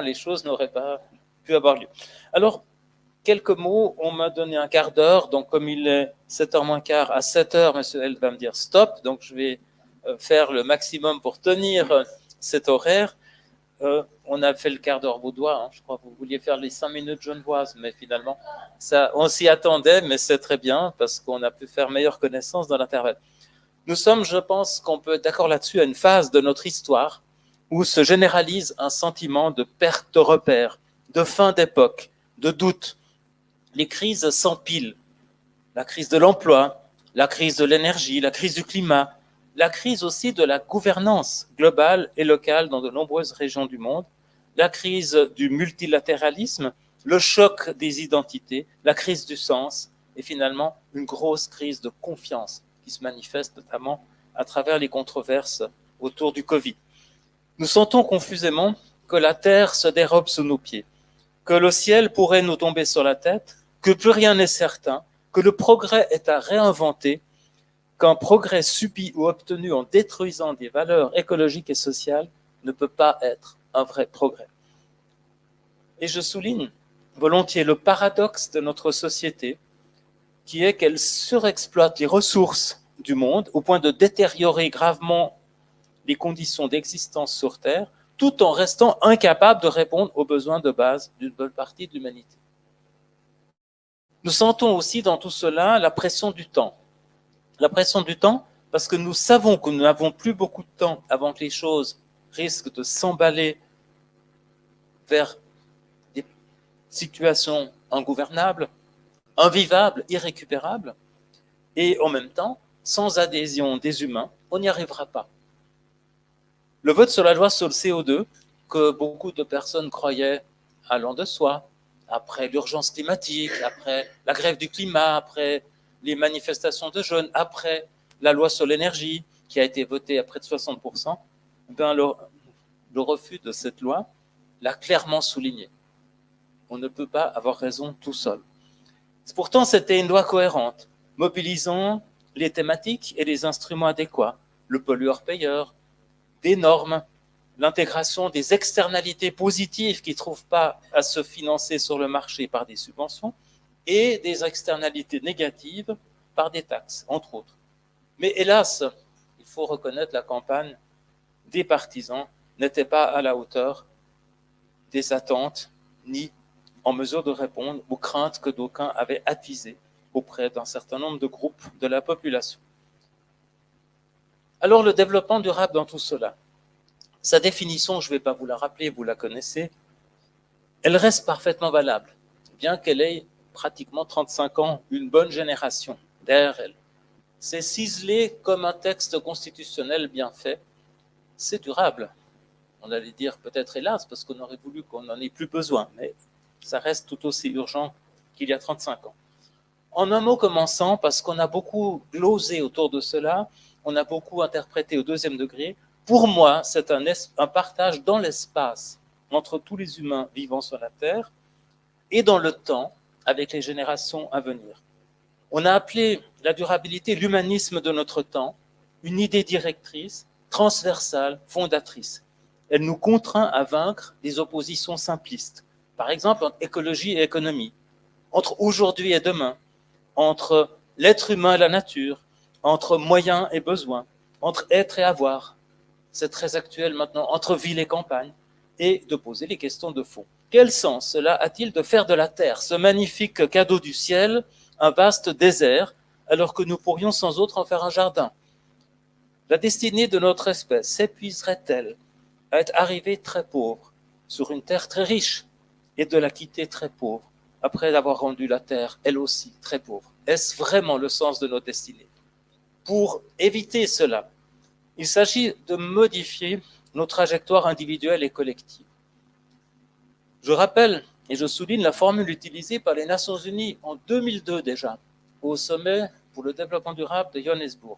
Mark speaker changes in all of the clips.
Speaker 1: les choses n'auraient pas pu avoir lieu. Alors, quelques mots, on m'a donné un quart d'heure, donc comme il est 7h moins quart, à 7h, M. L va me dire stop, donc je vais faire le maximum pour tenir cet horaire. On a fait le quart d'heure vaudois, hein, je crois que vous vouliez faire les 5 minutes genevoises, mais finalement, ça, on s'y attendait, mais c'est très bien, parce qu'on a pu faire meilleure connaissance dans l'intervalle. Nous sommes, je pense qu'on peut être d'accord là-dessus, à une phase de notre histoire où se généralise un sentiment de perte de repères, de fin d'époque, de doute. Les crises s'empilent. La crise de l'emploi, la crise de l'énergie, la crise du climat, la crise aussi de la gouvernance globale et locale dans de nombreuses régions du monde, la crise du multilatéralisme, le choc des identités, la crise du sens et finalement une grosse crise de confiance qui se manifeste notamment à travers les controverses autour du Covid. Nous sentons confusément que la terre se dérobe sous nos pieds, que le ciel pourrait nous tomber sur la tête, que plus rien n'est certain, que le progrès est à réinventer, qu'un progrès subi ou obtenu en détruisant des valeurs écologiques et sociales ne peut pas être un vrai progrès. Et je souligne volontiers le paradoxe de notre société, qui est qu'elle surexploite les ressources du monde au point de détériorer gravement les conditions d'existence sur Terre, tout en restant incapable de répondre aux besoins de base d'une bonne partie de l'humanité. Nous sentons aussi dans tout cela la pression du temps. La pression du temps parce que nous savons que nous n'avons plus beaucoup de temps avant que les choses risquent de s'emballer vers des situations ingouvernables, invivables, irrécupérables, et en même temps, sans adhésion des humains, on n'y arrivera pas. Le vote sur la loi sur le CO2, que beaucoup de personnes croyaient allant de soi, après l'urgence climatique, après la grève du climat, après les manifestations de jeunes, après la loi sur l'énergie, qui a été votée à près de 60%, ben le refus de cette loi l'a clairement souligné. On ne peut pas avoir raison tout seul. Pourtant, c'était une loi cohérente, mobilisant les thématiques et les instruments adéquats, le pollueur-payeur, des normes, l'intégration des externalités positives qui ne trouvent pas à se financer sur le marché par des subventions et des externalités négatives par des taxes, entre autres. Mais hélas, il faut reconnaître la campagne des partisans n'était pas à la hauteur des attentes ni en mesure de répondre aux craintes que d'aucuns avaient attisées auprès d'un certain nombre de groupes de la population. Alors le développement durable dans tout cela, sa définition, je ne vais pas vous la rappeler, vous la connaissez, elle reste parfaitement valable, bien qu'elle ait pratiquement 35 ans, une bonne génération derrière elle. C'est ciselé comme un texte constitutionnel bien fait, c'est durable. On allait dire peut-être hélas, parce qu'on aurait voulu qu'on n'en ait plus besoin, mais ça reste tout aussi urgent qu'il y a 35 ans. En un mot commençant, parce qu'on a beaucoup glosé autour de cela, on a beaucoup interprété au deuxième degré, pour moi, c'est un partage dans l'espace entre tous les humains vivant sur la Terre et dans le temps avec les générations à venir. On a appelé la durabilité l'humanisme de notre temps, une idée directrice, transversale, fondatrice. Elle nous contraint à vaincre des oppositions simplistes, par exemple entre écologie et économie, entre aujourd'hui et demain, entre l'être humain et la nature, entre moyens et besoins, entre être et avoir, c'est très actuel maintenant, entre ville et campagne, et de poser les questions de fond. Quel sens cela a-t-il de faire de la terre, ce magnifique cadeau du ciel, un vaste désert, alors que nous pourrions sans autre en faire un jardin? La destinée de notre espèce s'épuiserait-elle à être arrivée très pauvre sur une terre très riche et de la quitter très pauvre après avoir rendu la terre, elle aussi, très pauvre? Est-ce vraiment le sens de notre destinée? Pour éviter cela, il s'agit de modifier nos trajectoires individuelles et collectives. Je rappelle et je souligne la formule utilisée par les Nations Unies en 2002 déjà, au sommet pour le développement durable de Johannesburg.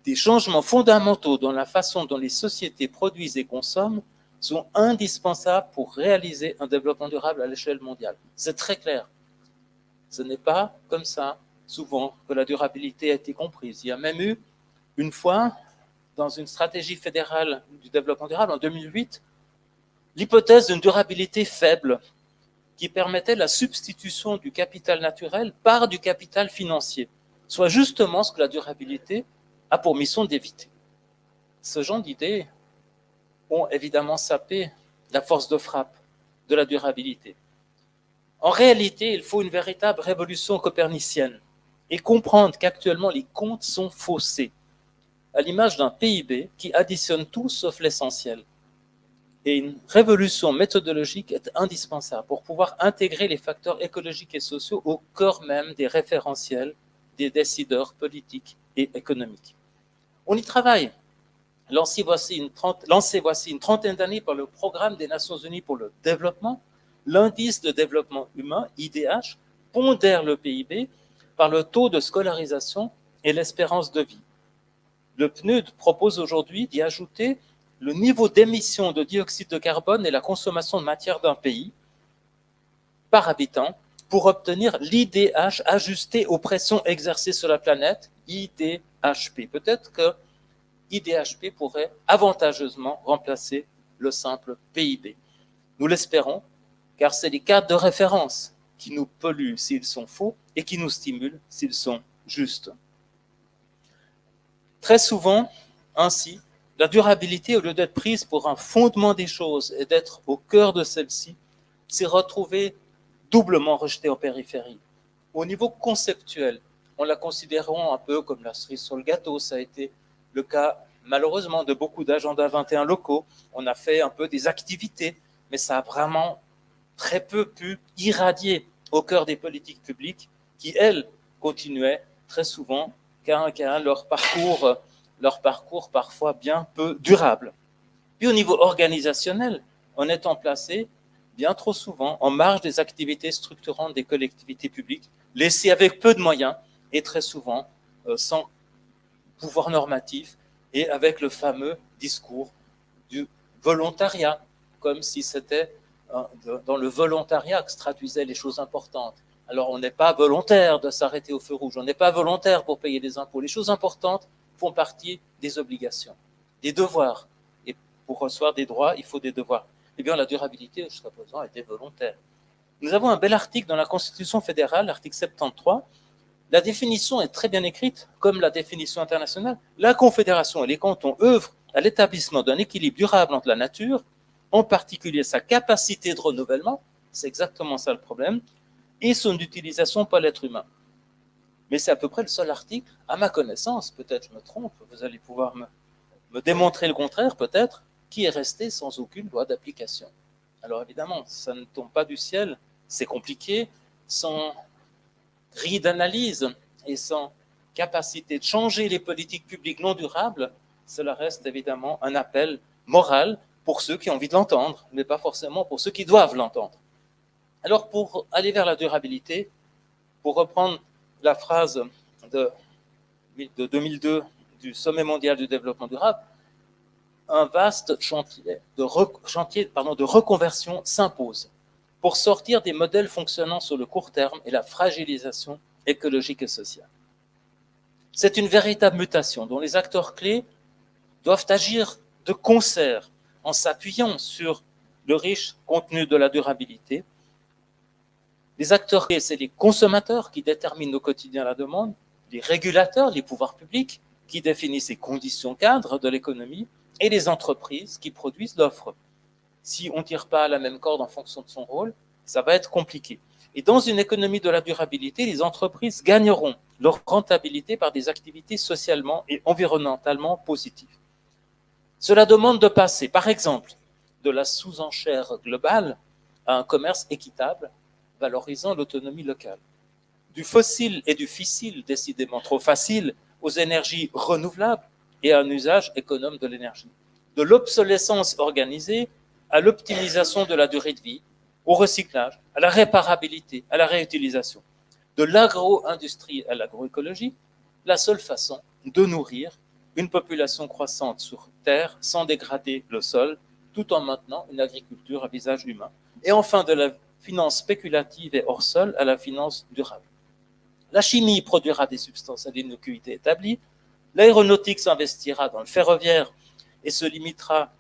Speaker 1: Des changements fondamentaux dans la façon dont les sociétés produisent et consomment sont indispensables pour réaliser un développement durable à l'échelle mondiale. C'est très clair. Ce n'est pas comme ça, souvent, que la durabilité a été comprise. Il y a même eu, une fois, dans une stratégie fédérale du développement durable en 2008, l'hypothèse d'une durabilité faible qui permettait la substitution du capital naturel par du capital financier, soit justement ce que la durabilité a pour mission d'éviter. Ce genre d'idées ont évidemment sapé la force de frappe de la durabilité. En réalité, il faut une véritable révolution copernicienne et comprendre qu'actuellement les comptes sont faussés, à l'image d'un PIB qui additionne tout sauf l'essentiel. Et une révolution méthodologique est indispensable pour pouvoir intégrer les facteurs écologiques et sociaux au cœur même des référentiels des décideurs politiques et économiques. On y travaille. Lancé voici une trentaine d'années par le Programme des Nations Unies pour le développement, l'indice de développement humain, IDH, pondère le PIB par le taux de scolarisation et l'espérance de vie. Le PNUD propose aujourd'hui d'y ajouter le niveau d'émission de dioxyde de carbone et la consommation de matière d'un pays par habitant pour obtenir l'IDH ajusté aux pressions exercées sur la planète, IDHP. Peut-être que IDHP pourrait avantageusement remplacer le simple PIB. Nous l'espérons, car c'est les cadres de référence qui nous polluent s'ils sont faux et qui nous stimulent s'ils sont justes. Très souvent, ainsi, la durabilité, au lieu d'être prise pour un fondement des choses et d'être au cœur de celle-ci, s'est retrouvée doublement rejetée en périphérie. Au niveau conceptuel, on la considérons un peu comme la cerise sur le gâteau. Ça a été le cas, malheureusement, de beaucoup d'agendas 21 locaux. On a fait un peu des activités, mais ça a vraiment très peu pu irradier au cœur des politiques publiques qui, elles, continuaient très souvent qu'à leur parcours parfois bien peu durable. Puis au niveau organisationnel, on est placé bien trop souvent en marge des activités structurantes des collectivités publiques, laissées avec peu de moyens et très souvent sans pouvoir normatif et avec le fameux discours du volontariat, comme si c'était dans le volontariat que se traduisaient les choses importantes. Alors on n'est pas volontaire de s'arrêter au feu rouge, on n'est pas volontaire pour payer des impôts. Les choses importantes font partie des obligations, des devoirs. Et pour recevoir des droits, il faut des devoirs. Eh bien, la durabilité, jusqu'à présent, était volontaire. Nous avons un bel article dans la Constitution fédérale, l'article 73. La définition est très bien écrite, comme la définition internationale. La Confédération et les cantons œuvrent à l'établissement d'un équilibre durable entre la nature, en particulier sa capacité de renouvellement, c'est exactement ça le problème, et son utilisation par l'être humain. Mais c'est à peu près le seul article, à ma connaissance, peut-être je me trompe, vous allez pouvoir me démontrer le contraire peut-être, qui est resté sans aucune loi d'application. Alors évidemment, ça ne tombe pas du ciel, c'est compliqué, sans grille d'analyse et sans capacité de changer les politiques publiques non durables, cela reste évidemment un appel moral pour ceux qui ont envie de l'entendre, mais pas forcément pour ceux qui doivent l'entendre. Alors pour aller vers la durabilité, pour reprendre la phrase de 2002 du Sommet mondial du développement durable, un vaste chantier de reconversion s'impose pour sortir des modèles fonctionnant sur le court terme et la fragilisation écologique et sociale. C'est une véritable mutation dont les acteurs clés doivent agir de concert en s'appuyant sur le riche contenu de la durabilité. Les acteurs clés, c'est les consommateurs qui déterminent au quotidien la demande, les régulateurs, les pouvoirs publics qui définissent les conditions cadres de l'économie et les entreprises qui produisent l'offre. Si on ne tire pas à la même corde en fonction de son rôle, ça va être compliqué. Et dans une économie de la durabilité, les entreprises gagneront leur rentabilité par des activités socialement et environnementalement positives. Cela demande de passer, par exemple, de la sous-enchère globale à un commerce équitable, valorisant l'autonomie locale. Du fossile et du fissile, décidément trop facile, aux énergies renouvelables et à un usage économe de l'énergie. De l'obsolescence organisée à l'optimisation de la durée de vie, au recyclage, à la réparabilité, à la réutilisation. De l'agro-industrie à l'agroécologie, la seule façon de nourrir une population croissante sur Terre sans dégrader le sol, tout en maintenant une agriculture à visage humain. Et enfin, de la finance spéculative et hors sol à la finance durable. La chimie produira des substances à l'innocuité établie, l'aéronautique s'investira dans le ferroviaire et se limitera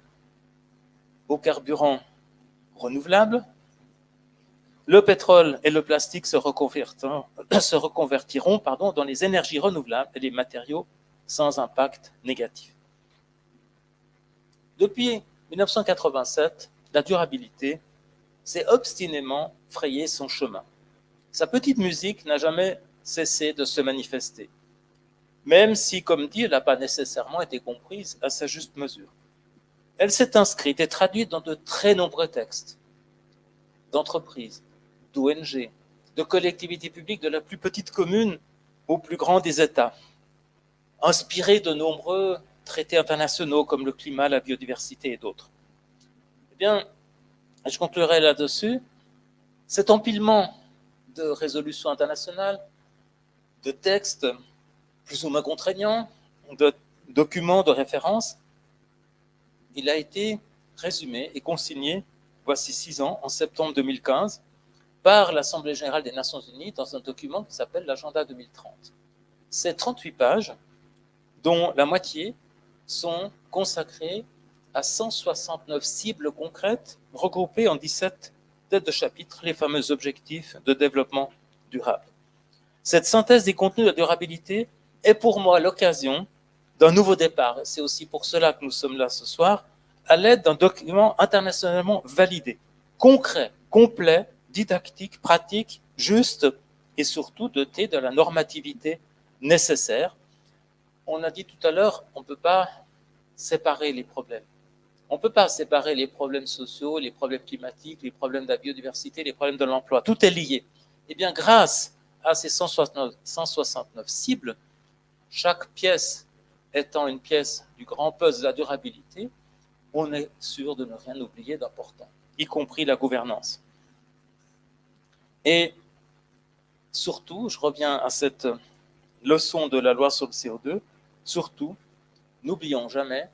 Speaker 1: aux carburants renouvelables. Le pétrole et le plastique se reconvertiront dans les énergies renouvelables et les matériaux sans impact négatif. Depuis 1987, la durabilité s'est obstinément frayé son chemin. Sa petite musique n'a jamais cessé de se manifester, même si, comme dit, elle n'a pas nécessairement été comprise à sa juste mesure. Elle s'est inscrite et traduite dans de très nombreux textes d'entreprises, d'ONG, de collectivités publiques de la plus petite commune au plus grand des États, inspirée de nombreux traités internationaux comme le climat, la biodiversité et d'autres. Eh bien, je conclurai là-dessus. Cet empilement de résolutions internationales, de textes plus ou moins contraignants, de documents de référence, il a été résumé et consigné, voici 6 ans, en septembre 2015, par l'Assemblée générale des Nations unies dans un document qui s'appelle l'Agenda 2030. C'est 38 pages, dont la moitié sont consacrées à 169 cibles concrètes regroupées en 17 têtes de chapitre, les fameux objectifs de développement durable. Cette synthèse des contenus de la durabilité est pour moi l'occasion d'un nouveau départ. C'est aussi pour cela que nous sommes là ce soir, à l'aide d'un document internationalement validé, concret, complet, didactique, pratique, juste et surtout doté de la normativité nécessaire. On a dit tout à l'heure, on ne peut pas séparer les problèmes. On ne peut pas séparer les problèmes sociaux, les problèmes climatiques, les problèmes de la biodiversité, les problèmes de l'emploi. Tout est lié. Eh bien, grâce à ces 169 cibles, chaque pièce étant une pièce du grand puzzle de la durabilité, on est sûr de ne rien oublier d'important, y compris la gouvernance. Et surtout, je reviens à cette leçon de la loi sur le CO2, surtout, n'oublions jamais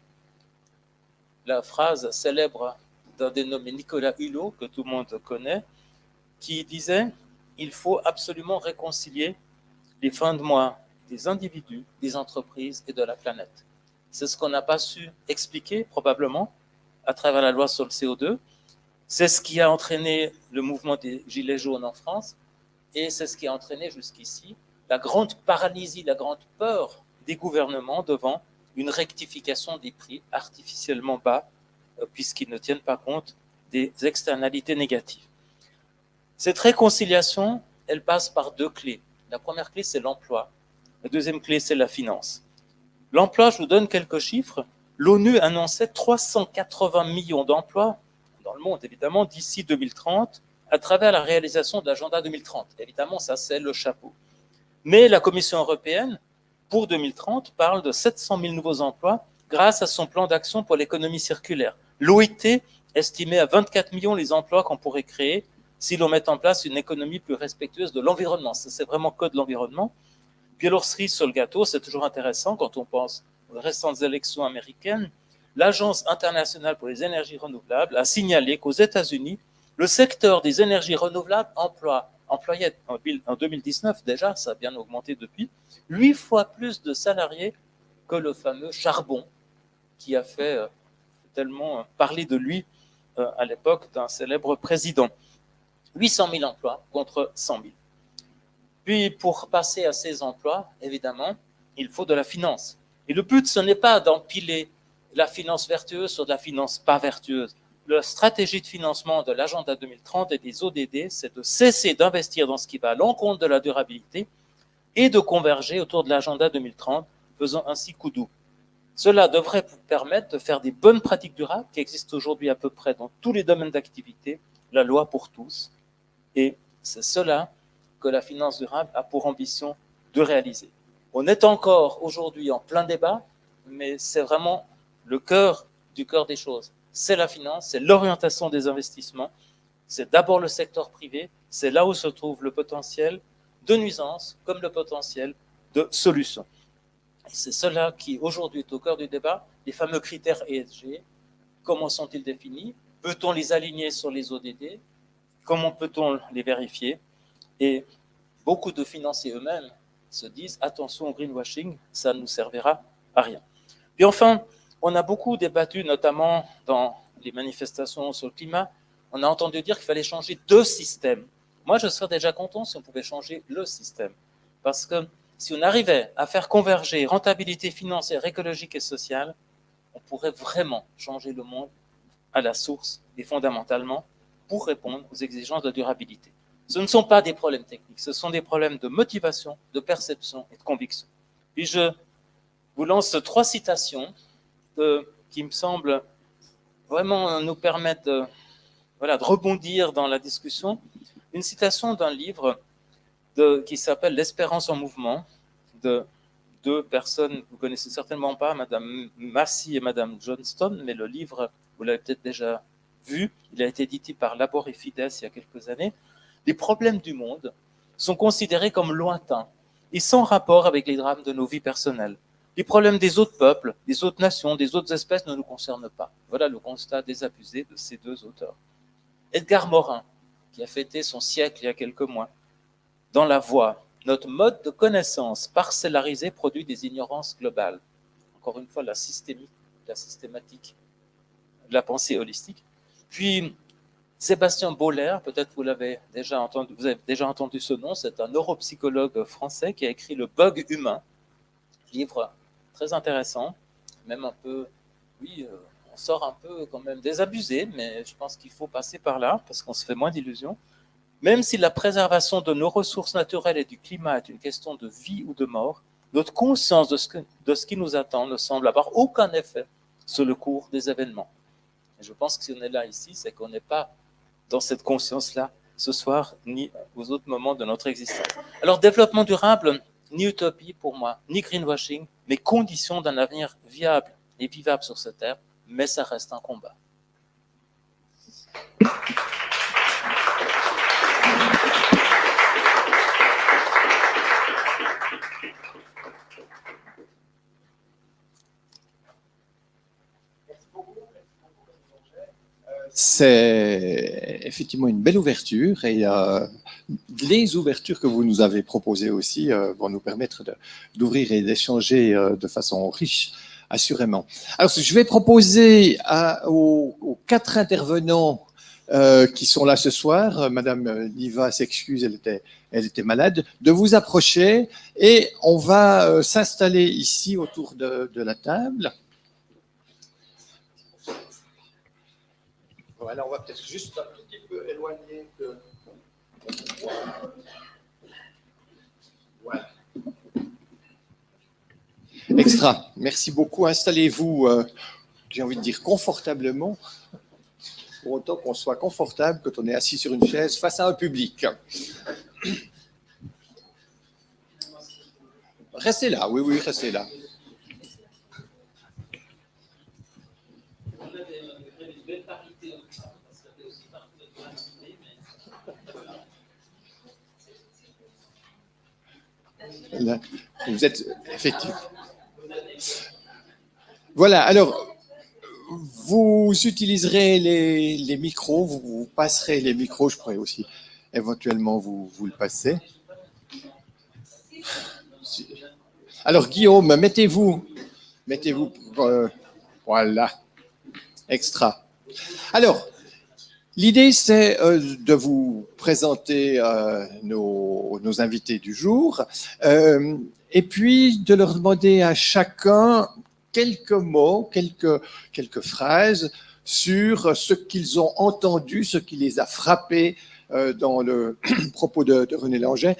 Speaker 1: la phrase célèbre d'un dénommé Nicolas Hulot, que tout le monde connaît, qui disait « Il faut absolument réconcilier les fins de mois des individus, des entreprises et de la planète ». C'est ce qu'on n'a pas su expliquer, probablement, à travers la loi sur le CO2. C'est ce qui a entraîné le mouvement des Gilets jaunes en France, et c'est ce qui a entraîné jusqu'ici la grande paralysie, la grande peur des gouvernements devant une rectification des prix artificiellement bas, puisqu'ils ne tiennent pas compte des externalités négatives. Cette réconciliation, elle passe par 2 clés. La première clé, c'est l'emploi. La deuxième clé, c'est la finance. L'emploi, je vous donne quelques chiffres. L'ONU annonçait 380 millions d'emplois dans le monde, évidemment, d'ici 2030, à travers la réalisation de l'agenda 2030. Évidemment, ça, c'est le chapeau. Mais la Commission européenne, pour 2030, parle de 700 000 nouveaux emplois grâce à son plan d'action pour l'économie circulaire. L'OIT estimait à 24 millions les emplois qu'on pourrait créer si l'on met en place une économie plus respectueuse de l'environnement. Ça, c'est vraiment que de l'environnement. Puis alors, cerise sur le gâteau, c'est toujours intéressant quand on pense aux récentes élections américaines, l'Agence internationale pour les énergies renouvelables a signalé qu'aux États-Unis, le secteur des énergies renouvelables employait en 2019 déjà, ça a bien augmenté depuis, 8 fois plus de salariés que le fameux charbon qui a fait tellement parler de lui à l'époque d'un célèbre président. 800 000 emplois contre 100 000. Puis pour passer à ces emplois, évidemment, il faut de la finance. Et le but, ce n'est pas d'empiler la finance vertueuse sur de la finance pas vertueuse. La stratégie de financement de l'agenda 2030 et des ODD, c'est de cesser d'investir dans ce qui va à l'encontre de la durabilité et de converger autour de l'agenda 2030, faisant ainsi coup doux. Cela devrait vous permettre de faire des bonnes pratiques durables qui existent aujourd'hui à peu près dans tous les domaines d'activité, la loi pour tous. Et c'est cela que la finance durable a pour ambition de réaliser. On est encore aujourd'hui en plein débat, mais c'est vraiment le cœur du cœur des choses. C'est la finance, c'est l'orientation des investissements, c'est d'abord le secteur privé, c'est là où se trouve le potentiel de nuisance comme le potentiel de solution. Et c'est cela qui aujourd'hui est au cœur du débat, les fameux critères ESG. Comment sont-ils définis? Peut-on les aligner sur les ODD? Comment peut-on les vérifier? Et beaucoup de financiers eux-mêmes se disent attention au greenwashing, ça ne nous servira à rien. Puis enfin, on a beaucoup débattu, notamment dans les manifestations sur le climat, On a entendu dire qu'il fallait changer deux systèmes. Moi, je serais déjà content si on pouvait changer le système. Parce que si on arrivait à faire converger rentabilité financière, écologique et sociale, on pourrait vraiment changer le monde à la source et fondamentalement pour répondre aux exigences de la durabilité. Ce ne sont pas des problèmes techniques, ce sont des problèmes de motivation, de perception et de conviction. Puis je vous lance 3 citations qui me semblent vraiment nous permettre de rebondir dans la discussion. Une citation d'un livre qui s'appelle L'espérance en mouvement, de 2 personnes que vous connaissez certainement pas, Madame Massey et Madame Johnston, mais le livre, vous l'avez peut-être déjà vu, il a été édité par Labor et Fides il y a quelques années. Les problèmes du monde sont considérés comme lointains et sans rapport avec les drames de nos vies personnelles. Les problèmes des autres peuples, des autres nations, des autres espèces ne nous concernent pas. Voilà le constat désabusé de ces 2 auteurs. Edgar Morin, qui a fêté son siècle il y a quelques mois, dans La Voix, notre mode de connaissance parcellarisé produit des ignorances globales. Encore une fois, la systématique de la pensée holistique. Puis, Sébastien Boller, peut-être vous avez déjà entendu ce nom, c'est un neuropsychologue français qui a écrit Le bug humain, livre très intéressant, même un peu, oui, on sort un peu quand même désabusé, mais je pense qu'il faut passer par là parce qu'on se fait moins d'illusions. Même si la préservation de nos ressources naturelles et du climat est une question de vie ou de mort, notre conscience de ce qui nous attend ne semble avoir aucun effet sur le cours des événements. Et je pense que si on est là ici, c'est qu'on n'est pas dans cette conscience-là ce soir, ni aux autres moments de notre existence. Alors, développement durable, ni utopie pour moi, ni greenwashing, mais condition d'un avenir viable et vivable sur cette terre, mais ça reste un combat.
Speaker 2: C'est effectivement une belle ouverture et les ouvertures que vous nous avez proposées aussi vont nous permettre d'ouvrir et d'échanger de façon riche, assurément. Alors, je vais proposer aux 4 intervenants qui sont là ce soir, Madame Niva s'excuse, elle était malade, de vous approcher et on va s'installer ici autour de la table. Voilà, on va peut-être juste un tout petit peu éloigner que... Voilà. Extra. Merci beaucoup. Installez-vous, j'ai envie de dire confortablement, pour autant qu'on soit confortable quand on est assis sur une chaise face à un public. Restez là, oui, restez là. Là, vous êtes effectivement. Voilà, alors, vous utiliserez les micros, vous passerez les micros, je pourrais aussi éventuellement vous le passer. Alors, Guillaume, mettez-vous, voilà, extra. Alors, l'idée, c'est de vous présenter nos invités du jour et puis de leur demander à chacun quelques mots, quelques phrases sur ce qu'ils ont entendu, ce qui les a frappés dans le propos de René Langer,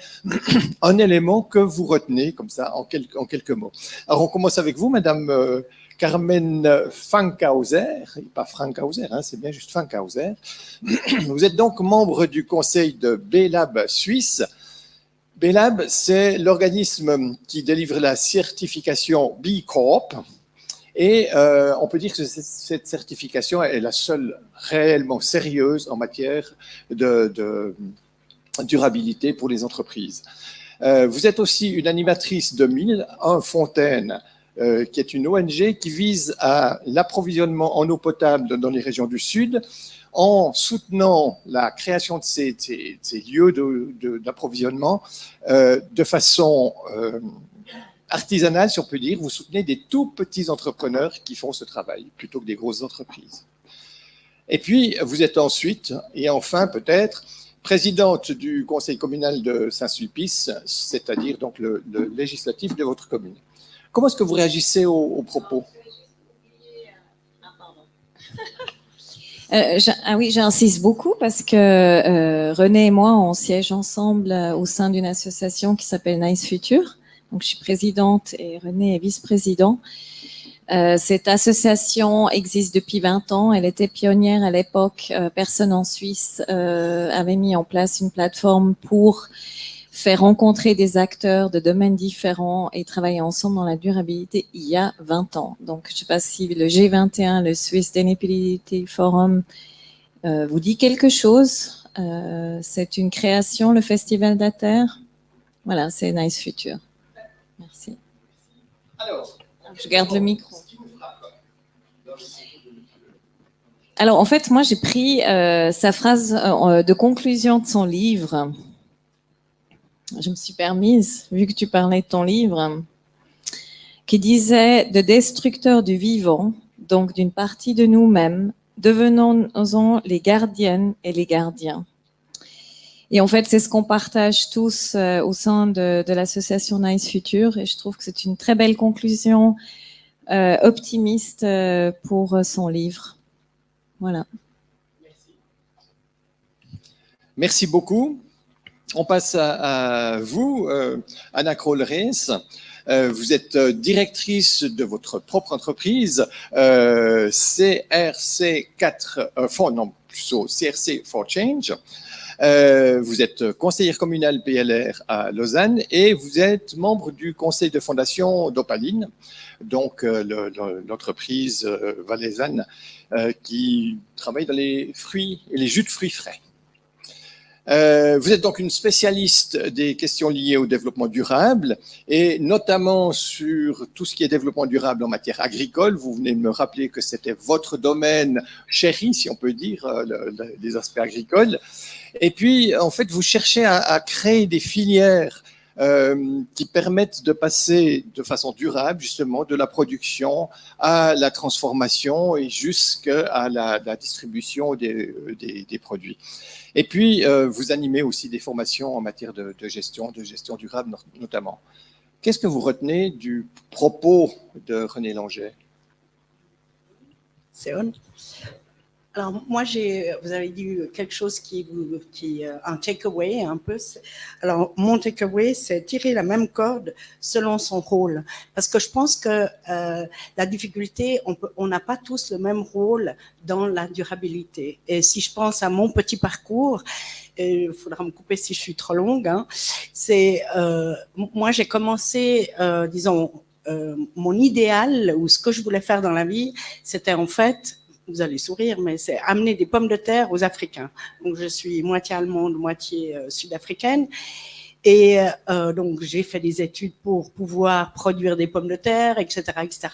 Speaker 2: un élément que vous retenez comme ça en quelques mots. Alors, on commence avec vous, Madame Carmen Fankhauser, pas Frankhauser, hein, c'est bien juste Fankhauser. Vous êtes donc membre du conseil de B-Lab Suisse. B-Lab, c'est l'organisme qui délivre la certification B Corp. Et on peut dire que cette certification est la seule réellement sérieuse en matière de durabilité pour les entreprises. Vous êtes aussi une animatrice de 1001 Fontaines, qui est une ONG qui vise à l'approvisionnement en eau potable dans les régions du Sud, en soutenant la création de ces lieux d'approvisionnement de façon artisanale, si on peut dire. Vous soutenez des tout petits entrepreneurs qui font ce travail, plutôt que des grosses entreprises. Et puis, vous êtes ensuite, et enfin peut-être, présidente du conseil communal de Saint-Sulpice, c'est-à-dire donc le législatif de votre commune. Comment est-ce que vous réagissez aux propos?
Speaker 3: Oui, j'insiste beaucoup parce que René et moi, on siège ensemble au sein d'une association qui s'appelle Nice Future. Donc, je suis présidente et René est vice-président. Cette association existe depuis 20 ans. Elle était pionnière à l'époque. Personne en Suisse avait mis en place une plateforme pour faire rencontrer des acteurs de domaines différents et travailler ensemble dans la durabilité il y a 20 ans. Donc, je ne sais pas si le G21, le Swiss Sustainability Forum, vous dit quelque chose. C'est une création, le Festival d'Ater. Voilà, c'est Nice Future. Merci.
Speaker 2: Alors,
Speaker 3: je garde le micro. Alors, en fait, moi, j'ai pris sa phrase de conclusion de son livre. Je me suis permise, vu que tu parlais de ton livre, qui disait « De destructeurs du vivant, donc d'une partie de nous-mêmes, devenons-en les gardiennes et les gardiens. » Et en fait, c'est ce qu'on partage tous au sein de l'association Nice Future. Et je trouve que c'est une très belle conclusion optimiste pour son livre. Voilà.
Speaker 2: Merci beaucoup. On passe à vous, Anna Kroll-Rees. Vous êtes directrice de votre propre entreprise, CRC4, CRC for Change. Vous êtes conseillère communale PLR à Lausanne et vous êtes membre du conseil de fondation d'Opaline, donc l'entreprise valaisanne qui travaille dans les fruits et les jus de fruits frais. Vous êtes donc une spécialiste des questions liées au développement durable et notamment sur tout ce qui est développement durable en matière agricole. Vous venez de me rappeler que c'était votre domaine chéri, si on peut dire, les aspects agricoles. Et puis, en fait, vous cherchez à créer des filières qui permettent de passer de façon durable, justement, de la production à la transformation et jusqu'à la distribution des produits. Et puis, vous animez aussi des formations en matière de gestion durable notamment. Qu'est-ce que vous retenez du propos de René Langer?
Speaker 4: C'est on. Alors, moi, vous avez dit quelque chose qui un takeaway un peu. Alors, mon takeaway, c'est tirer la même corde selon son rôle. Parce que je pense que la difficulté, on n'a pas tous le même rôle dans la durabilité. Et si je pense à mon petit parcours, il faudra me couper si je suis trop longue, hein, moi, j'ai commencé, disons, mon idéal ou ce que je voulais faire dans la vie, c'était en fait, vous allez sourire, mais c'est amener des pommes de terre aux Africains. Donc, je suis moitié allemande, moitié sud-africaine. Et donc, j'ai fait des études pour pouvoir produire des pommes de terre, etc., etc.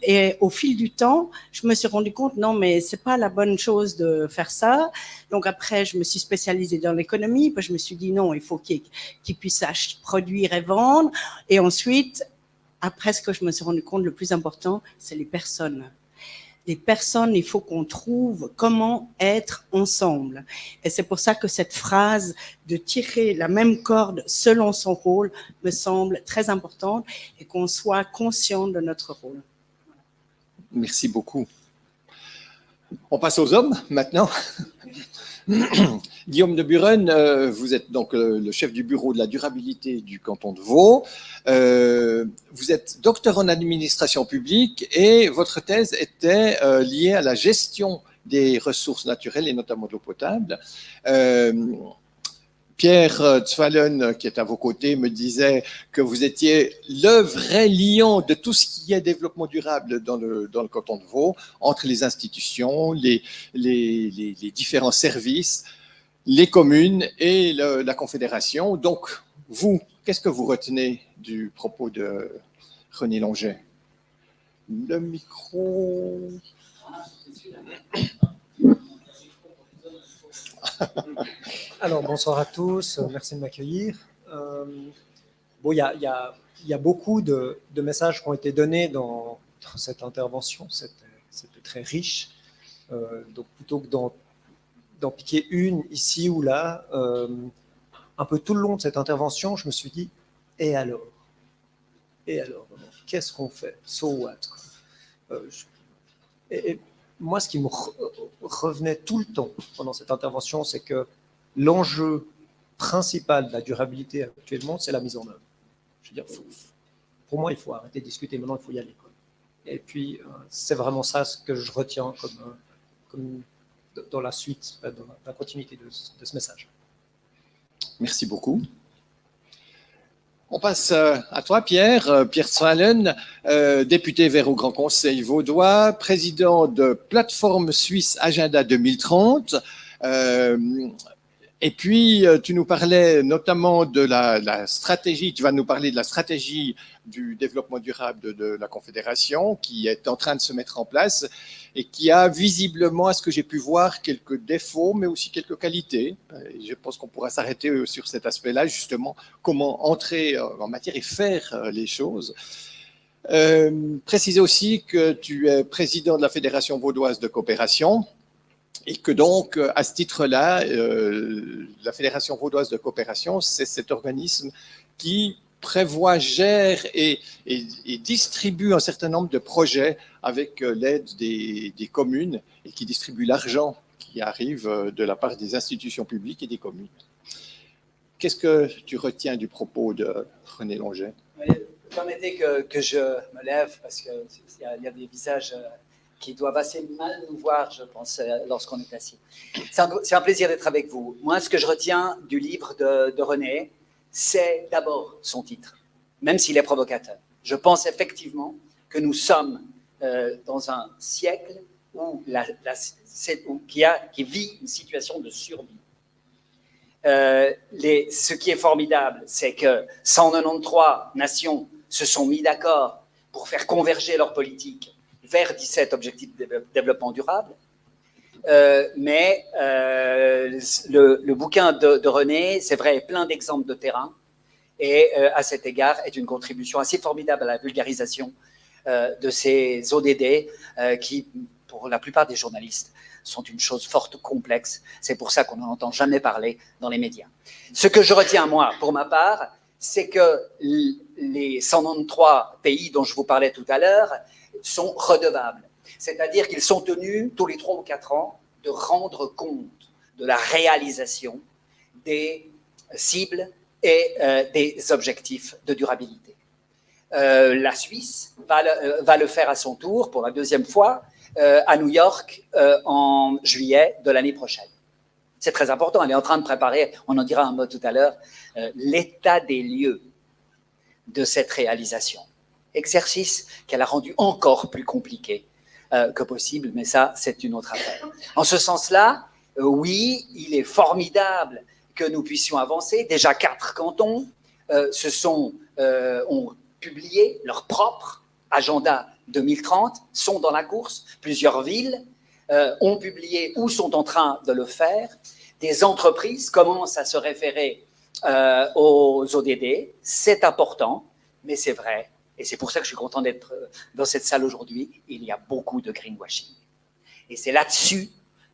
Speaker 4: Et au fil du temps, je me suis rendu compte, non, mais c'est pas la bonne chose de faire ça. Donc après, je me suis spécialisée dans l'économie, puis je me suis dit, non, il faut qu'ils puissent produire et vendre. Et ensuite, après, ce que je me suis rendu compte, le plus important, c'est les personnes. Les personnes, il faut qu'on trouve comment être ensemble. Et c'est pour ça que cette phrase de tirer la même corde selon son rôle me semble très importante et qu'on soit conscient de notre rôle.
Speaker 2: Merci beaucoup. On passe aux hommes maintenant. Guillaume de Buren, vous êtes donc le chef du bureau de la durabilité du canton de Vaud. Vous êtes docteur en administration publique et votre thèse était liée à la gestion des ressources naturelles et notamment de l'eau potable. Pierre Zwalen, qui est à vos côtés, me disait que vous étiez le vrai lion de tout ce qui est développement durable dans le canton de Vaud, entre les institutions, les différents services, les communes et la Confédération. Donc, vous, qu'est-ce que vous retenez du propos de René Langer? Le micro...
Speaker 5: Alors, bonsoir à tous, merci de m'accueillir. Bon, il y a beaucoup de messages qui ont été donnés dans cette intervention, c'était très riche. Donc plutôt que d'en piquer une ici ou là, un peu tout le long de cette intervention, je me suis dit, et alors? Et alors, qu'est-ce qu'on fait? So what? Et moi, ce qui me revenait tout le temps pendant cette intervention, c'est que l'enjeu principal de la durabilité actuellement, c'est la mise en œuvre. Je veux dire, pour moi, il faut arrêter de discuter, maintenant il faut y aller, quoi. Et puis, c'est vraiment ça ce que je retiens comme dans la suite, dans la continuité de ce message.
Speaker 2: Merci beaucoup. On passe à toi, Pierre. Pierre Svalen, député Vert au Grand Conseil vaudois, président de Plateforme Suisse Agenda 2030. Et puis, tu nous parlais notamment de la stratégie, tu vas nous parler de la stratégie du développement durable de la Confédération qui est en train de se mettre en place et qui a visiblement, à ce que j'ai pu voir, quelques défauts, mais aussi quelques qualités. Et je pense qu'on pourra s'arrêter sur cet aspect-là, justement, comment entrer en matière et faire les choses. Préciser aussi que tu es président de la Fédération vaudoise de coopération. Et que donc, à ce titre-là, la Fédération vaudoise de coopération, c'est cet organisme qui prévoit, gère et distribue un certain nombre de projets avec l'aide des communes et qui distribue l'argent qui arrive de la part des institutions publiques et des communes. Qu'est-ce que tu retiens du propos de René Longet?
Speaker 6: Permettez que je me lève parce qu'il y a des visages qui doivent assez mal nous voir, je pense, lorsqu'on est assis. C'est un plaisir d'être avec vous. Moi, ce que je retiens du livre de René, c'est d'abord son titre, même s'il est provocateur. Je pense effectivement que nous sommes dans un siècle où qui vit une situation de survie. Ce qui est formidable, c'est que 193 nations se sont mis d'accord pour faire converger leur politique vers 17 objectifs de développement durable. Mais le bouquin de René, c'est vrai, est plein d'exemples de terrain et à cet égard est une contribution assez formidable à la vulgarisation de ces ODD qui, pour la plupart des journalistes, sont une chose forte, complexe. C'est pour ça qu'on n'en entend jamais parler dans les médias. Ce que je retiens, moi, pour ma part, c'est que les 193 pays dont je vous parlais tout à l'heure sont redevables. C'est-à-dire qu'ils sont tenus, tous les 3 ou 4 ans, de rendre compte de la réalisation des cibles et des objectifs de durabilité. La Suisse va le faire à son tour, pour la 2e fois, à New York en juillet de l'année prochaine. C'est très important, elle est en train de préparer, on en dira un mot tout à l'heure, l'état des lieux de cette réalisation. Exercice qu'elle a rendu encore plus compliqué que possible, mais ça, c'est une autre affaire. En ce sens-là, oui, il est formidable que nous puissions avancer. Déjà 4 cantons ont publié leur propre agenda 2030, sont dans la course. Plusieurs villes ont publié ou sont en train de le faire. Des entreprises commencent à se référer aux ODD. C'est important, mais c'est vrai. Et c'est pour ça que je suis content d'être dans cette salle aujourd'hui. Il y a beaucoup de greenwashing. Et c'est là-dessus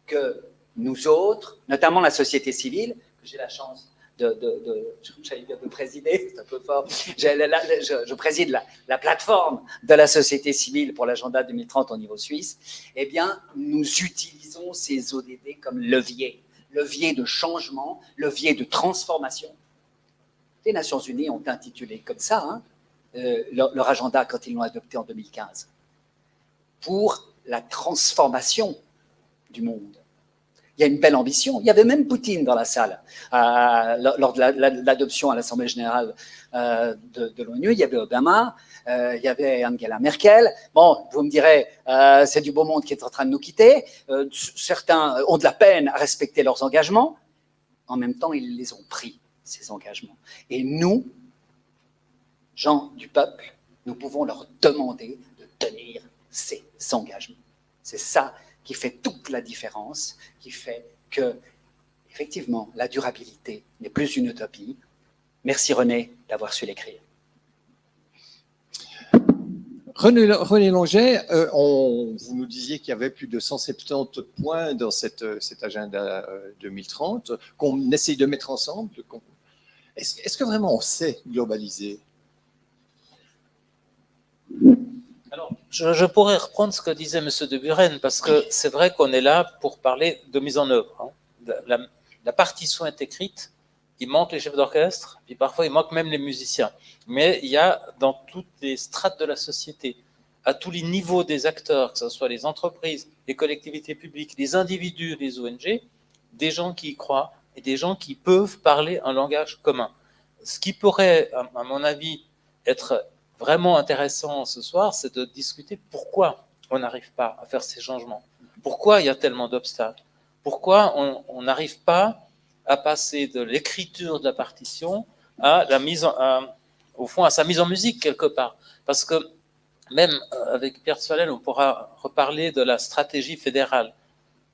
Speaker 6: que nous autres, notamment la société civile, que j'ai la chance de présider, c'est un peu fort, je préside la plateforme de la société civile pour l'agenda 2030 au niveau suisse, eh bien, nous utilisons ces ODD comme levier de changement, levier de transformation. Les Nations Unies ont intitulé comme ça, hein, leur agenda quand ils l'ont adopté en 2015, pour la transformation du monde. Il y a une belle ambition. Il y avait même Poutine dans la salle lors de l'adoption à l'Assemblée générale de l'ONU. Il y avait Obama, il y avait Angela Merkel. Bon, vous me direz, c'est du beau monde qui est en train de nous quitter. Certains ont de la peine à respecter leurs engagements. En même temps, ils les ont pris, ces engagements. Et nous, gens du peuple, nous pouvons leur demander de tenir ces engagements. C'est ça qui fait toute la différence, qui fait que, effectivement, la durabilité n'est plus une utopie. Merci René d'avoir su l'écrire.
Speaker 2: René Longet, vous nous disiez qu'il y avait plus de 170 points dans cet agenda 2030 qu'on essaye de mettre ensemble. Est-ce que vraiment on sait globaliser?
Speaker 1: Alors, je pourrais reprendre ce que disait M. de Buren, parce que c'est vrai qu'on est là pour parler de mise en œuvre. Hein. La partition est écrite, il manque les chefs d'orchestre, puis parfois il manque même les musiciens. Mais il y a dans toutes les strates de la société, à tous les niveaux des acteurs, que ce soit les entreprises, les collectivités publiques, les individus, les ONG, des gens qui y croient et des gens qui peuvent parler un langage commun. Ce qui pourrait, à mon avis, être vraiment intéressant ce soir, c'est de discuter pourquoi on n'arrive pas à faire ces changements. Pourquoi il y a tellement d'obstacles? Pourquoi on n'arrive pas à passer de l'écriture de la partition à la mise au fond, à sa mise en musique quelque part? Parce que même avec Pierre Tsolel, on pourra reparler de la stratégie fédérale.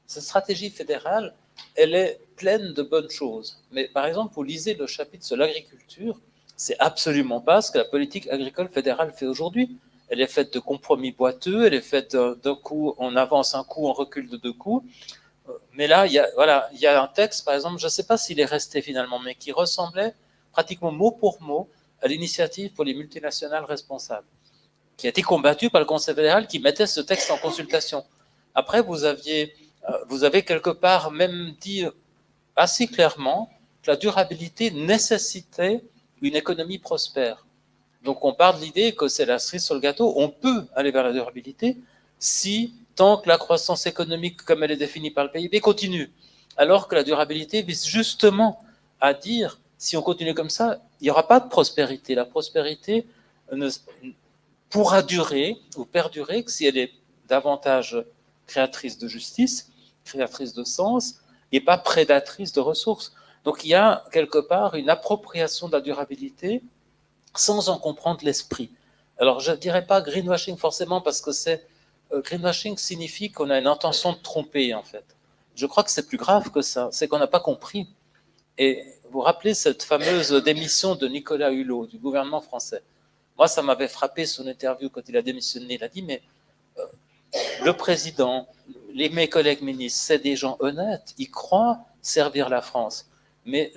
Speaker 1: Cette stratégie fédérale, elle est pleine de bonnes choses. Mais par exemple, vous lisez le chapitre sur l'agriculture, c'est absolument pas ce que la politique agricole fédérale fait aujourd'hui. Elle est faite de compromis boiteux, elle est faite d'un coup, on avance un coup, on recule de deux coups. Mais là, il y a un texte, par exemple, je ne sais pas s'il est resté finalement, mais qui ressemblait pratiquement mot pour mot à l'initiative pour les multinationales responsables, qui a été combattu par le Conseil fédéral qui mettait ce texte en consultation. Après, vous avez quelque part même dit assez clairement que la durabilité nécessitait une économie prospère. Donc on part de l'idée que c'est la cerise sur le gâteau, on peut aller vers la durabilité si, tant que la croissance économique comme elle est définie par le PIB continue, alors que la durabilité vise justement à dire, si on continue comme ça, il n'y aura pas de prospérité. La prospérité ne pourra durer ou perdurer que si elle est davantage créatrice de justice, créatrice de sens, et pas prédatrice de ressources. Donc il y a quelque part une appropriation de la durabilité sans en comprendre l'esprit. Alors je ne dirais pas greenwashing forcément parce que greenwashing signifie qu'on a une intention de tromper en fait. Je crois que c'est plus grave que ça, c'est qu'on n'a pas compris. Et vous vous rappelez cette fameuse démission de Nicolas Hulot du gouvernement français. Moi ça m'avait frappé son interview quand il a démissionné, il a dit mais le président, mes collègues ministres, c'est des gens honnêtes, ils croient servir la France. Mais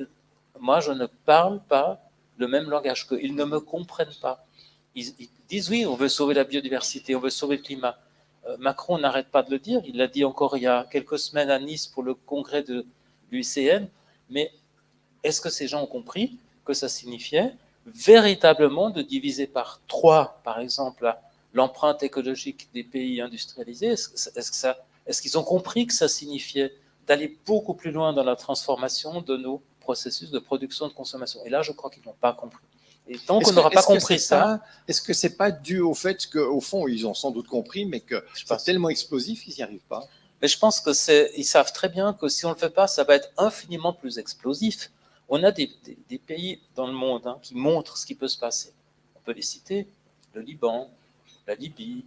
Speaker 1: moi, je ne parle pas le même langage qu'eux. Ils ne me comprennent pas. Ils disent oui, on veut sauver la biodiversité, on veut sauver le climat. Macron n'arrête pas de le dire. Il l'a dit encore il y a quelques semaines à Nice pour le congrès de l'UICN. Mais est-ce que ces gens ont compris que ça signifiait véritablement de diviser par 3, par exemple, l'empreinte écologique des pays industrialisés? Est-ce qu'ils ont compris que ça signifiait d'aller beaucoup plus loin dans la transformation de nos processus de production et de consommation? Et là, je crois qu'ils n'ont pas compris. Et tant qu'on n'aura pas compris ça...
Speaker 2: Est-ce que c'est pas dû au fait qu'au fond, ils ont sans doute compris, mais que c'est tellement explosif, ils n'y arrivent pas?
Speaker 1: Mais je pense qu'ils savent très bien que si on ne le fait pas, ça va être infiniment plus explosif. On a des pays dans le monde qui montrent ce qui peut se passer. On peut les citer, le Liban, la Libye,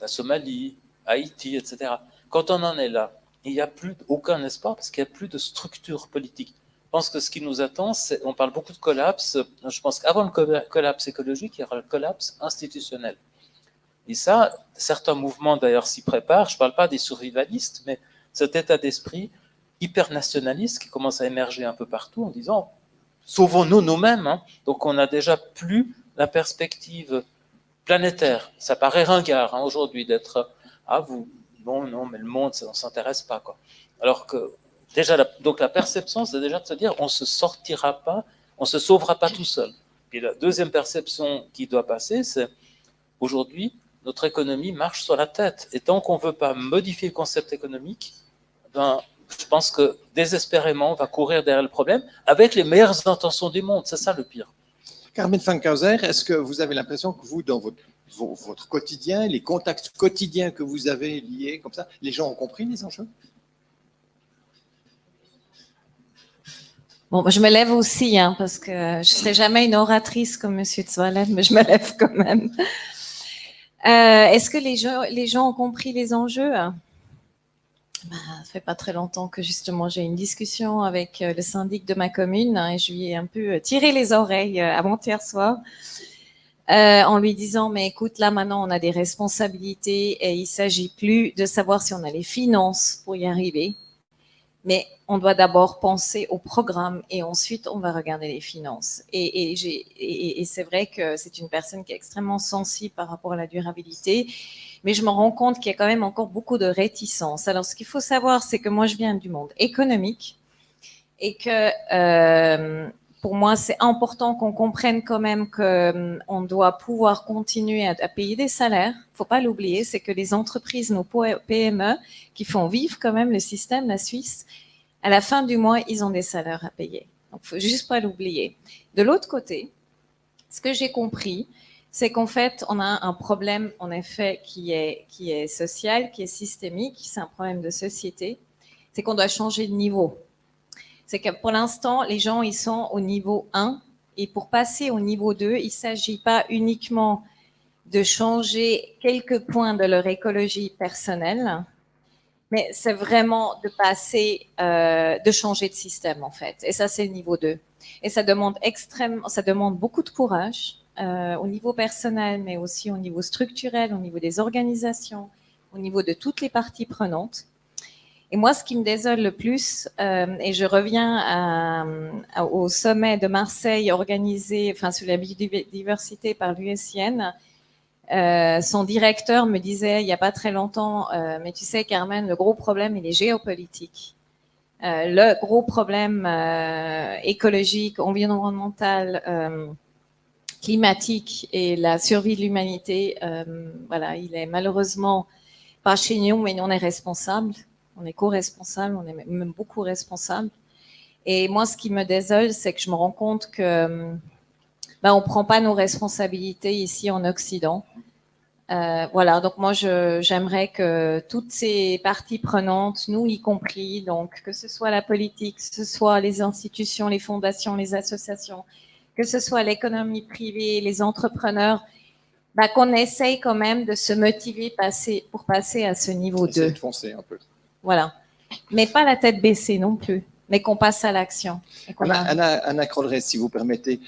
Speaker 1: la Somalie, Haïti, etc. Quand on en est là, il n'y a plus aucun espoir parce qu'il n'y a plus de structure politique. Je pense que ce qui nous attend, on parle beaucoup de collapse. Je pense qu'avant le collapse écologique, il y aura le collapse institutionnel. Et ça, certains mouvements d'ailleurs s'y préparent. Je ne parle pas des survivalistes, mais cet état d'esprit hyper nationaliste qui commence à émerger un peu partout en disant sauvons-nous nous-mêmes. Donc on n'a déjà plus la perspective planétaire. Ça paraît ringard aujourd'hui d'être non, mais le monde, ça, on ne s'intéresse pas, quoi. Alors que déjà, donc la perception, c'est déjà de se dire, on se sortira pas, on se sauvera pas tout seul. Et la deuxième perception qui doit passer, c'est aujourd'hui, notre économie marche sur la tête. Et tant qu'on ne veut pas modifier le concept économique, je pense que désespérément, on va courir derrière le problème avec les meilleures intentions du monde. C'est ça le pire.
Speaker 2: Carmen Fankhauser, est-ce que vous avez l'impression que vous, dans votre quotidien, les contacts quotidiens que vous avez liés comme ça, les gens ont compris les enjeux?
Speaker 3: Bon, je me lève aussi, parce que je ne serai jamais une oratrice comme M. Tsolel, mais je me lève quand même. Est-ce que les gens ont compris les enjeux? Ça fait pas très longtemps que justement j'ai une discussion avec le syndic de ma commune et je lui ai un peu tiré les oreilles avant-hier soir. en lui disant, mais écoute, là maintenant on a des responsabilités et il s'agit plus de savoir si on a les finances pour y arriver, mais on doit d'abord penser au programme et ensuite on va regarder les finances. Et c'est vrai que c'est une personne qui est extrêmement sensible par rapport à la durabilité, mais je me rends compte qu'il y a quand même encore beaucoup de réticence. Alors ce qu'il faut savoir, c'est que moi je viens du monde économique et que pour moi, c'est important qu'on comprenne quand même qu'on doit pouvoir continuer à payer des salaires. Il ne faut pas l'oublier, c'est que les entreprises, nos PME, qui font vivre quand même le système, la Suisse, à la fin du mois, ils ont des salaires à payer. Donc, il ne faut juste pas l'oublier. De l'autre côté, ce que j'ai compris, c'est qu'en fait, on a un problème, en effet, qui est social, qui est systémique, c'est un problème de société, c'est qu'on doit changer de niveau. C'est que pour l'instant, les gens, ils sont au niveau 1 et pour passer au niveau 2, il ne s'agit pas uniquement de changer quelques points de leur écologie personnelle, mais c'est vraiment de passer, de changer de système en fait. Et ça, c'est le niveau 2. Et ça demande beaucoup de courage au niveau personnel, mais aussi au niveau structurel, au niveau des organisations, au niveau de toutes les parties prenantes. Et moi, ce qui me désole le plus, et je reviens au sommet de Marseille organisé, enfin, sur la biodiversité par l'UICN, son directeur me disait il n'y a pas très longtemps, mais tu sais, Carmen, le gros problème, il est géopolitique. Le gros problème écologique, environnemental, climatique et la survie de l'humanité, voilà, il est malheureusement pas chez nous, mais on est responsable. On est co-responsable, on est même beaucoup responsable. Et moi, ce qui me désole, c'est que je me rends compte que on prend pas nos responsabilités ici en Occident. Voilà, donc moi, j'aimerais que toutes ces parties prenantes, nous y compris, donc que ce soit la politique, que ce soit les institutions, les fondations, les associations, que ce soit l'économie privée, les entrepreneurs, qu'on essaye quand même de se motiver pour passer à ce niveau 2.
Speaker 2: Essayer de foncer un peu.
Speaker 3: Voilà. Mais pas la tête baissée non plus, mais qu'on passe à l'action.
Speaker 2: Anna Krollres, si vous permettez,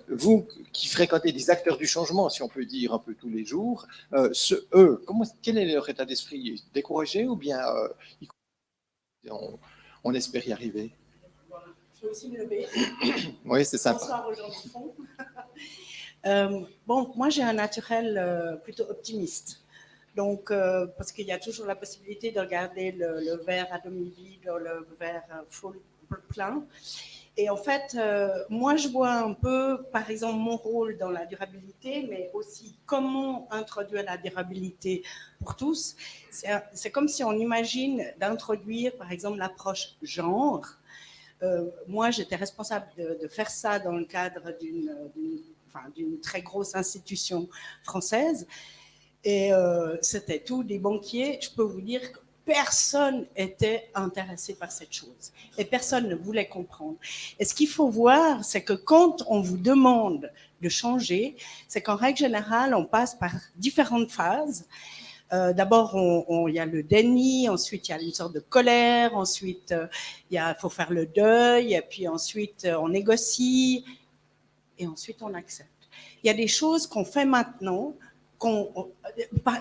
Speaker 2: vous qui fréquentez des acteurs du changement, si on peut dire un peu tous les jours, quel est leur état d'esprit? Découragé ou bien on espère y arriver?
Speaker 4: Je vais aussi me lever.
Speaker 2: Oui, c'est sympa.
Speaker 4: Bonsoir aux gens du fond. Bon, moi j'ai un naturel plutôt optimiste. Donc, parce qu'il y a toujours la possibilité de regarder le verre à demi-vide, le verre full plein. Et en fait, moi, je vois un peu, par exemple, mon rôle dans la durabilité, mais aussi comment introduire la durabilité pour tous. C'est comme si on imagine d'introduire, par exemple, l'approche genre. Moi, j'étais responsable de faire ça dans le cadre d'une très grosse institution française. Et c'était tous des banquiers. Je peux vous dire que personne n'était intéressé par cette chose. Et personne ne voulait comprendre. Et ce qu'il faut voir, c'est que quand on vous demande de changer, c'est qu'en règle générale, on passe par différentes phases. D'abord, il y a le déni, ensuite il y a une sorte de colère, ensuite il faut faire le deuil, et puis ensuite on négocie, et ensuite on accepte. Il y a des choses qu'on fait maintenant.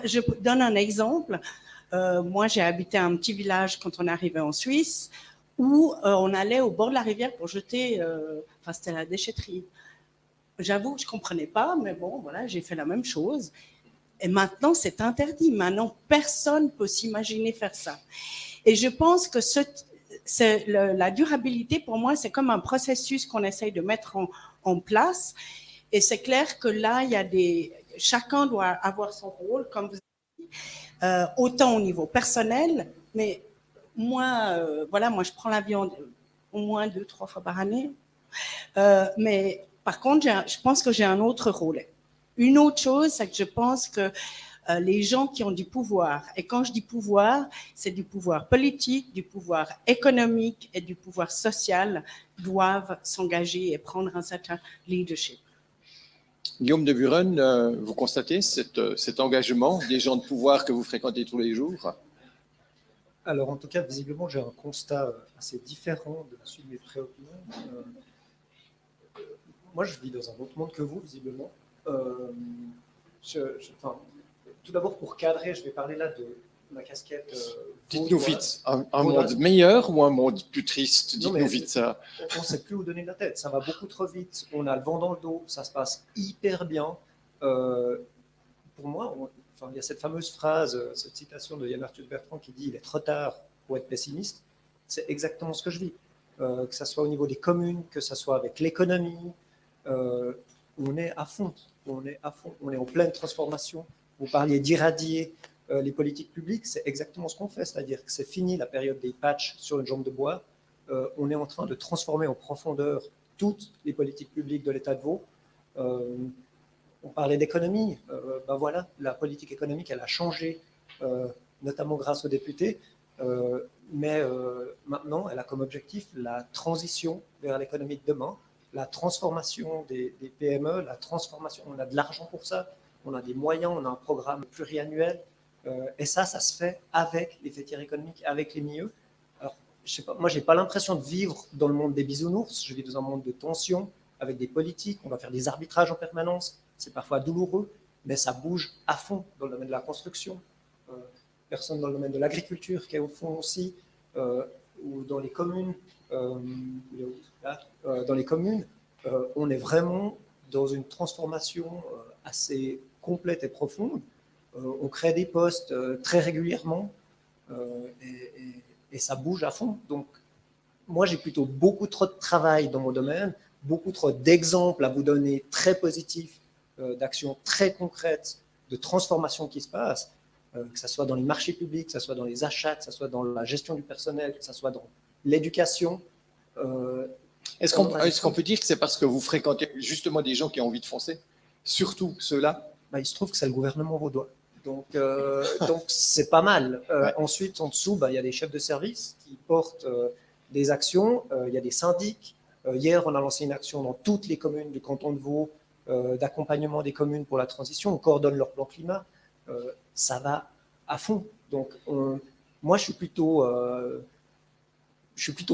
Speaker 4: Je donne un exemple. Moi, j'ai habité un petit village quand on arrivait en Suisse, où on allait au bord de la rivière pour jeter, c'était la déchetterie. J'avoue que je ne comprenais pas, mais bon, voilà, j'ai fait la même chose. Et maintenant, c'est interdit. Maintenant, personne ne peut s'imaginer faire ça. Et je pense que la durabilité, pour moi, c'est comme un processus qu'on essaye de mettre en place. Et c'est clair que là, chacun doit avoir son rôle, comme vous avez dit, autant au niveau personnel, mais moi, moi, je prends l'avion au moins 2-3 fois par année. Mais par contre, je pense que j'ai un autre rôle. Une autre chose, c'est que je pense que les gens qui ont du pouvoir, et quand je dis pouvoir, c'est du pouvoir politique, du pouvoir économique et du pouvoir social, doivent s'engager et prendre un certain leadership.
Speaker 2: Guillaume de Buren, vous constatez cet engagement des gens de pouvoir que vous fréquentez tous les jours?
Speaker 5: Alors, en tout cas, visiblement, j'ai un constat assez différent de celui de mes préopinions. Moi, je vis dans un autre monde que vous, visiblement. Enfin, tout d'abord, pour cadrer, je vais parler là de ma casquette.
Speaker 2: Dites-nous
Speaker 5: vaudoise.
Speaker 2: vite, un
Speaker 5: Vaudoise.
Speaker 2: monde meilleur ou un monde plus triste?
Speaker 5: Non,
Speaker 2: Dites-nous
Speaker 5: mais
Speaker 2: vite ça.
Speaker 5: On ne sait plus où donner de la tête. Ça va beaucoup trop vite. On a le vent dans le dos. Ça se passe hyper bien. Pour moi, enfin, il y a cette fameuse phrase, cette citation de Yann Arthus Bertrand qui dit « Il est trop tard pour être pessimiste ». C'est exactement ce que je vis. Que ce soit au niveau des communes, que ce soit avec l'économie, on est à fond. On est à fond. On est en pleine transformation. Vous parliez d'irradier les politiques publiques, c'est exactement ce qu'on fait. C'est-à-dire que c'est fini la période des patchs sur une jambe de bois. On est en train de transformer en profondeur toutes les politiques publiques de l'État de Vaud. On parlait d'économie. Ben voilà, la politique économique, elle a changé, notamment grâce aux députés. Mais maintenant, elle a comme objectif la transition vers l'économie de demain, la transformation des PME, la transformation. On a de l'argent pour ça, on a des moyens, on a un programme pluriannuel. Et ça se fait avec les fêtières économiques, avec les milieux. Alors, je sais pas, moi, je n'ai pas l'impression de vivre dans le monde des bisounours. Je vis dans un monde de tension, avec des politiques. On va faire des arbitrages en permanence. C'est parfois douloureux, mais ça bouge à fond dans le domaine de la construction. Personne dans le domaine de l'agriculture qui est au fond aussi, ou dans les communes. Dans les communes, on est vraiment dans une transformation assez complète et profonde. On crée des postes très régulièrement et ça bouge à fond. Donc, moi, j'ai plutôt beaucoup trop de travail dans mon domaine, beaucoup trop d'exemples à vous donner très positifs, d'actions très concrètes, de transformations qui se passent, que ce soit dans les marchés publics, que ce soit dans les achats, que ce soit dans la gestion du personnel, que ce soit dans l'éducation.
Speaker 2: Est-ce qu'on peut dire que c'est parce que vous fréquentez justement des gens qui ont envie de foncer? Surtout ceux-là?
Speaker 5: Ben, il se trouve que c'est le gouvernement vaudois. Donc c'est pas mal.
Speaker 2: Ouais.
Speaker 5: Ensuite, en dessous, il y a des chefs de service qui portent des actions. Il y a des syndics. Hier, on a lancé une action dans toutes les communes du canton de Vaud d'accompagnement des communes pour la transition. On coordonne leur plan climat. Ça va à fond. Donc, moi, je suis plutôt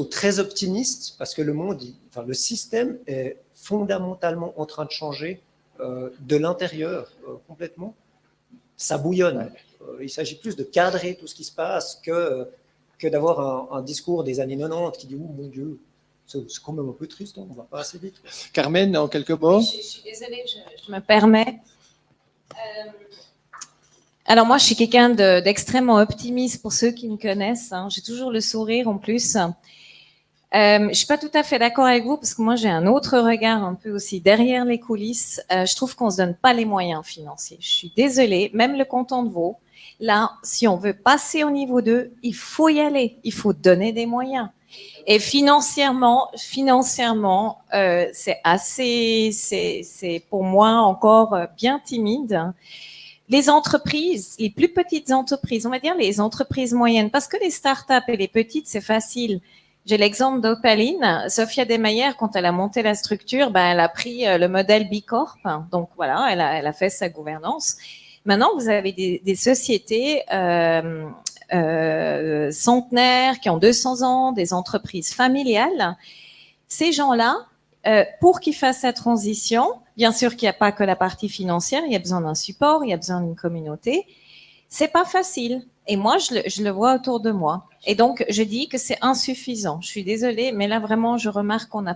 Speaker 5: très optimiste parce que le système est fondamentalement en train de changer de l'intérieur complètement. Ça bouillonne. Il s'agit plus de cadrer tout ce qui se passe que d'avoir un discours des années 90 qui dit « Oh mon Dieu, c'est quand même un peu triste, on ne va pas assez vite. »
Speaker 2: Carmen, en quelques mots?
Speaker 3: Je suis désolée, je me permets. Alors moi, je suis quelqu'un d'extrêmement optimiste pour ceux qui me connaissent. Hein. J'ai toujours le sourire en plus. Je suis pas tout à fait d'accord avec vous parce que moi j'ai un autre regard un peu aussi derrière les coulisses. Je trouve qu'on se donne pas les moyens financiers. Je suis désolée, même le canton de Vaud, là, si on veut passer au niveau 2, il faut y aller, il faut donner des moyens. Et financièrement, c'est pour moi encore bien timide. Les entreprises, les plus petites entreprises, on va dire les entreprises moyennes, parce que les startups et les petites, c'est facile. J'ai l'exemple d'Opaline. Sophia Desmayer, quand elle a monté la structure, elle a pris le modèle B Corp. Donc voilà, elle a fait sa gouvernance. Maintenant, vous avez des sociétés centenaires qui ont 200 ans, des entreprises familiales. Ces gens-là, pour qu'ils fassent sa transition, bien sûr qu'il n'y a pas que la partie financière, il y a besoin d'un support, il y a besoin d'une communauté. C'est pas facile. Et moi, je le vois autour de moi. Et donc, je dis que c'est insuffisant. Je suis désolée, mais là, vraiment, je remarque qu'on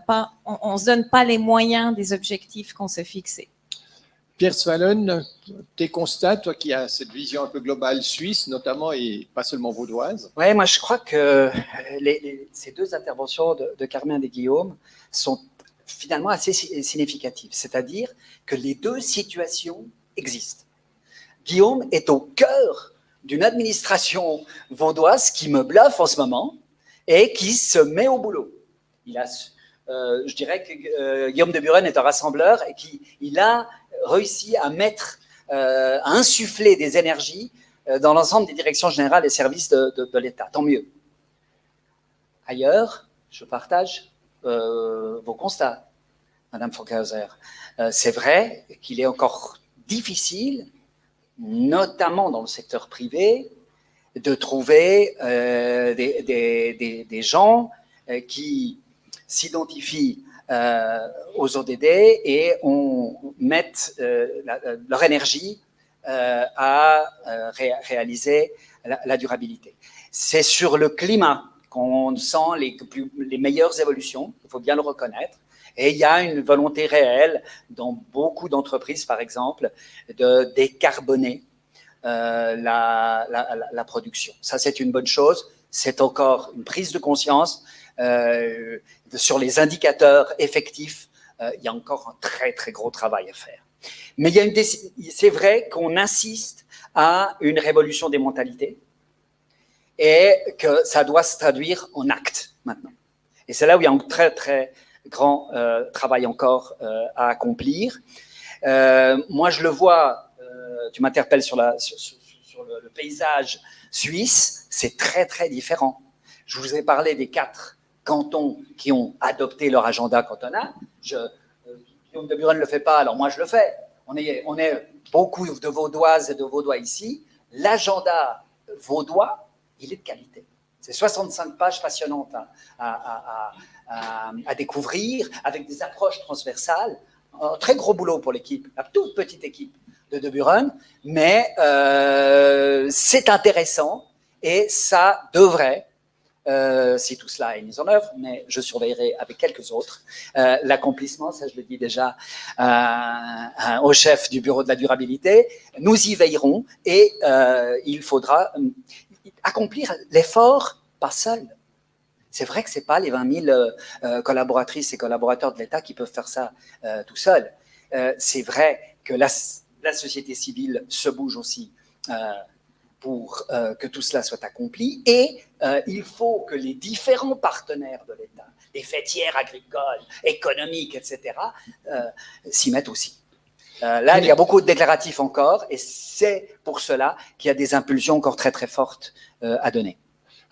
Speaker 3: on se donne pas les moyens des objectifs qu'on s'est fixés.
Speaker 2: Pierre Swallen, tes constats, toi qui as cette vision un peu globale suisse, notamment, et pas seulement vaudoise.
Speaker 6: Oui, moi je crois que ces deux interventions de Carmen et Guillaume sont finalement assez significatives. C'est-à-dire que les deux situations existent. Guillaume est au cœur d'une administration vaudoise qui me bluffe en ce moment et qui se met au boulot. Je dirais que Guillaume de Buren est un rassembleur et qu'il a réussi à insuffler des énergies dans l'ensemble des directions générales et services de l'État. Tant mieux. Ailleurs, je partage vos constats, Madame Frankhauser. C'est vrai qu'il est encore difficile, notamment dans le secteur privé, de trouver des gens qui s'identifient aux ODD et on met leur énergie à réaliser la durabilité. C'est sur le climat qu'on sent les meilleures évolutions, il faut bien le reconnaître. Et il y a une volonté réelle dans beaucoup d'entreprises, par exemple, de décarboner la production. Ça, c'est une bonne chose. C'est encore une prise de conscience sur les indicateurs effectifs. Il y a encore un très, très gros travail à faire. Mais c'est vrai qu'on insiste à une révolution des mentalités et que ça doit se traduire en actes maintenant. Et c'est là où il y a un très, très grand travail encore à accomplir. Moi, je le vois, tu m'interpelles sur le paysage suisse, c'est très, très différent. Je vous ai parlé des 4 cantons qui ont adopté leur agenda cantonal. Guillaume de Buren ne le fait pas, alors moi je le fais. On est beaucoup de Vaudoises et de Vaudois ici. L'agenda vaudois, il est de qualité. C'est 65 pages passionnantes à découvrir, avec des approches transversales. Un très gros boulot pour l'équipe, la toute petite équipe de Buren, mais c'est intéressant et ça devrait, si tout cela est mis en œuvre, mais je surveillerai avec quelques autres, l'accomplissement, ça je le dis déjà au chef du bureau de la durabilité, nous y veillerons et il faudra accomplir l'effort pas seul. C'est vrai que ce n'est pas les 20 000 collaboratrices et collaborateurs de l'État qui peuvent faire ça tout seuls. C'est vrai que la société civile se bouge aussi pour que tout cela soit accompli et il faut que les différents partenaires de l'État, les fêtières agricoles, économiques, etc., s'y mettent aussi. Là, il y a beaucoup de déclaratifs encore et c'est pour cela qu'il y a des impulsions encore très très fortes à donner.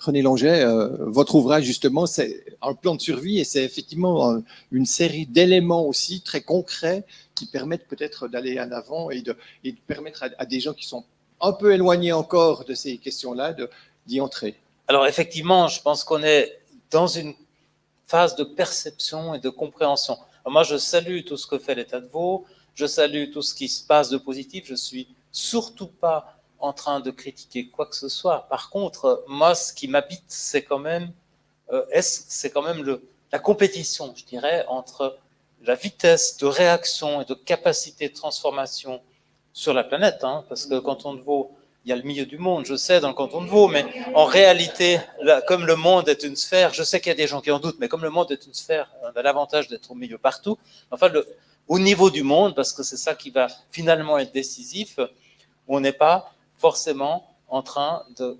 Speaker 2: René Longet, votre ouvrage justement, c'est un plan de survie et c'est effectivement une série d'éléments aussi très concrets qui permettent peut-être d'aller en avant et de permettre à des gens qui sont un peu éloignés encore de ces questions-là d'y entrer.
Speaker 1: Alors effectivement, je pense qu'on est dans une phase de perception et de compréhension. Alors moi, je salue tout ce que fait l'État de Vaud, je salue tout ce qui se passe de positif, je suis surtout pas en train de critiquer quoi que ce soit. Par contre, moi, ce qui m'habite, c'est quand même, la compétition, je dirais, entre la vitesse de réaction et de capacité de transformation sur la planète, hein, parce que canton de Vaud, il y a le milieu du monde, je sais, dans le canton de Vaud, mais en réalité, là, comme le monde est une sphère, je sais qu'il y a des gens qui en doutent, mais comme le monde est une sphère, on a l'avantage d'être au milieu partout. Enfin, au niveau du monde, parce que c'est ça qui va finalement être décisif, on n'est pas forcément en train de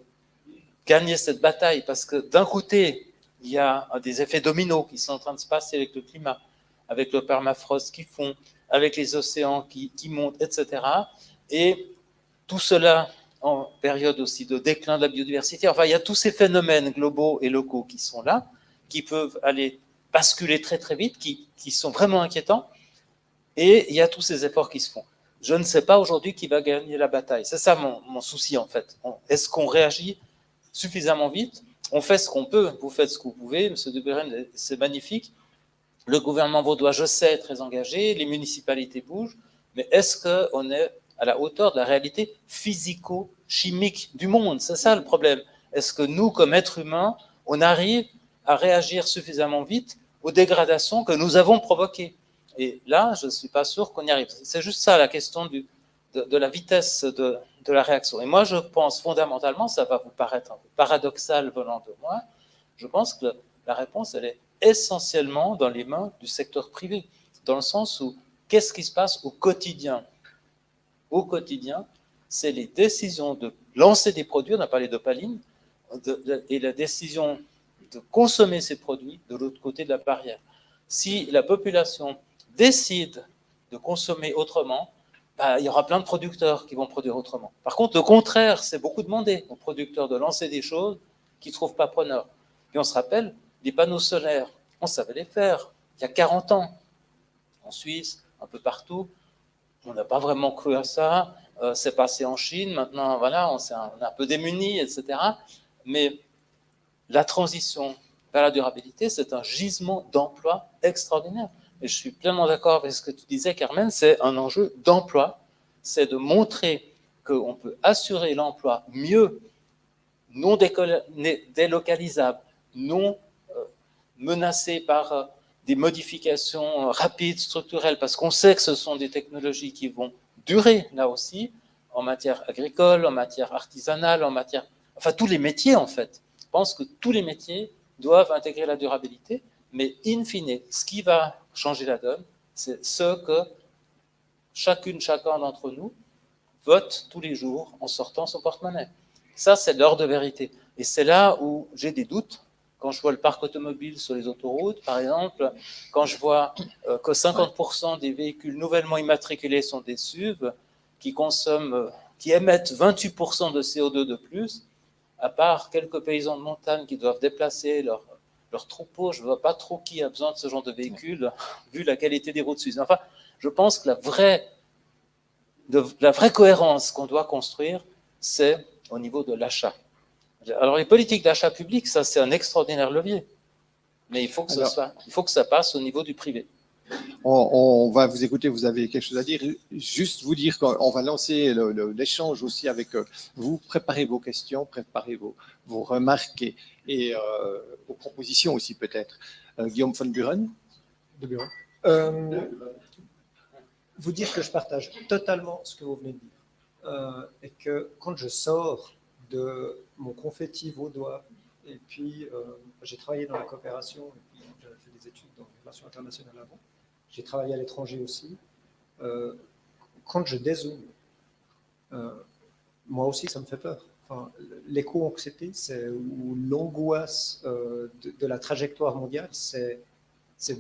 Speaker 1: gagner cette bataille, parce que d'un côté, il y a des effets dominos qui sont en train de se passer avec le climat, avec le permafrost qui fond, avec les océans qui montent, etc. Et tout cela en période aussi de déclin de la biodiversité. Enfin, il y a tous ces phénomènes globaux et locaux qui sont là, qui peuvent aller basculer très très vite, qui sont vraiment inquiétants. Et il y a tous ces efforts qui se font. Je ne sais pas aujourd'hui qui va gagner la bataille. C'est ça mon souci en fait. Est-ce qu'on réagit suffisamment vite? On fait ce qu'on peut. Vous faites ce que vous pouvez. M. de Buren, c'est magnifique. Le gouvernement vaudois, je sais, est très engagé. Les municipalités bougent. Mais est-ce qu'on est à la hauteur de la réalité physico-chimique du monde? C'est ça le problème. Est-ce que nous, comme êtres humains, on arrive à réagir suffisamment vite aux dégradations que nous avons provoquées? Et là, je ne suis pas sûr qu'on y arrive. C'est juste ça, la question de la vitesse de la réaction. Et moi, je pense fondamentalement, ça va vous paraître un peu paradoxal venant de moi, je pense que la réponse, elle est essentiellement dans les mains du secteur privé, dans le sens où, qu'est-ce qui se passe au quotidien? Au quotidien, c'est les décisions de lancer des produits, on a parlé d'opaline, et la décision de consommer ces produits de l'autre côté de la barrière. Si la population décide de consommer autrement, il y aura plein de producteurs qui vont produire autrement. Par contre, le contraire, c'est beaucoup demandé aux producteurs de lancer des choses qu'ils ne trouvent pas preneurs. Puis on se rappelle, les panneaux solaires, on savait les faire il y a 40 ans. En Suisse, un peu partout, on n'a pas vraiment cru à ça. C'est passé en Chine, maintenant, voilà, on est un peu démunis, etc. Mais la transition vers la durabilité, c'est un gisement d'emploi extraordinaire. Et je suis pleinement d'accord avec ce que tu disais, Carmen, c'est un enjeu d'emploi, c'est de montrer qu'on peut assurer l'emploi mieux, non délocalisable, non menacé par des modifications rapides, structurelles, parce qu'on sait que ce sont des technologies qui vont durer, là aussi, en matière agricole, en matière artisanale, en matière... Enfin, tous les métiers, en fait. Je pense que tous les métiers doivent intégrer la durabilité, mais in fine, ce qui va changer la donne, c'est ce que chacun d'entre nous vote tous les jours en sortant son porte-monnaie. Ça, c'est l'heure de vérité. Et c'est là où j'ai des doutes. Quand je vois le parc automobile sur les autoroutes, par exemple, quand je vois que 50% des véhicules nouvellement immatriculés sont des SUV qui consomment, qui émettent 28% de CO2 de plus, à part quelques paysans de montagne qui doivent déplacer leur troupeau, je ne vois pas trop qui a besoin de ce genre de véhicule, vu la qualité des routes suisses. Enfin, je pense que la vraie cohérence qu'on doit construire, c'est au niveau de l'achat. Alors, les politiques d'achat public, ça, c'est un extraordinaire levier. Mais il faut que ça passe au niveau du privé.
Speaker 2: On va vous écouter, vous avez quelque chose à dire. Juste vous dire qu'on va lancer l'échange aussi avec vous. Préparez vos questions, préparez vos remarques et vos propositions aussi peut-être. Guillaume von Buren.
Speaker 5: De bureau. Vous dire que je partage totalement ce que vous venez de dire. Et que quand je sors de mon confetti vaudois, et puis j'ai travaillé dans la coopération, et puis j'avais fait des études dans les relations internationales avant, j'ai travaillé à l'étranger aussi. Quand je dézoome, moi aussi ça me fait peur. Enfin, l'éco-anxiété, ou l'angoisse de la trajectoire mondiale, c'est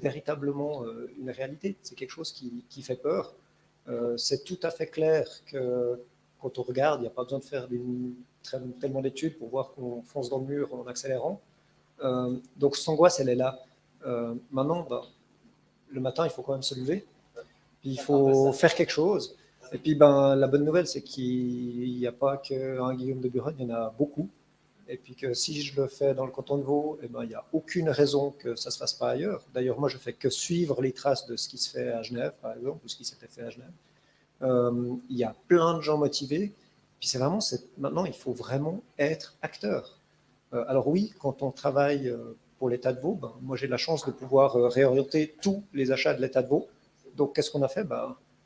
Speaker 5: véritablement une réalité. C'est quelque chose qui fait peur. C'est tout à fait clair que quand on regarde, il n'y a pas besoin de faire tellement d'études pour voir qu'on fonce dans le mur en accélérant. Donc cette angoisse, elle est là. Maintenant, le matin, il faut quand même se lever. Puis il faut faire quelque chose. Et puis la bonne nouvelle, c'est qu'il n'y a pas qu'un Guillaume de Buren, il y en a beaucoup. Et puis que si je le fais dans le canton de Vaud, il n'y a aucune raison que ça ne se fasse pas ailleurs. D'ailleurs, moi, je ne fais que suivre les traces de ce qui se fait à Genève, par exemple, ou ce qui s'était fait à Genève. Il y a plein de gens motivés. Puis maintenant, il faut vraiment être acteur. Alors oui, quand on travaille pour l'État de Vaud, moi j'ai la chance de pouvoir réorienter tous les achats de l'État de Vaud. Donc qu'est-ce qu'on a fait?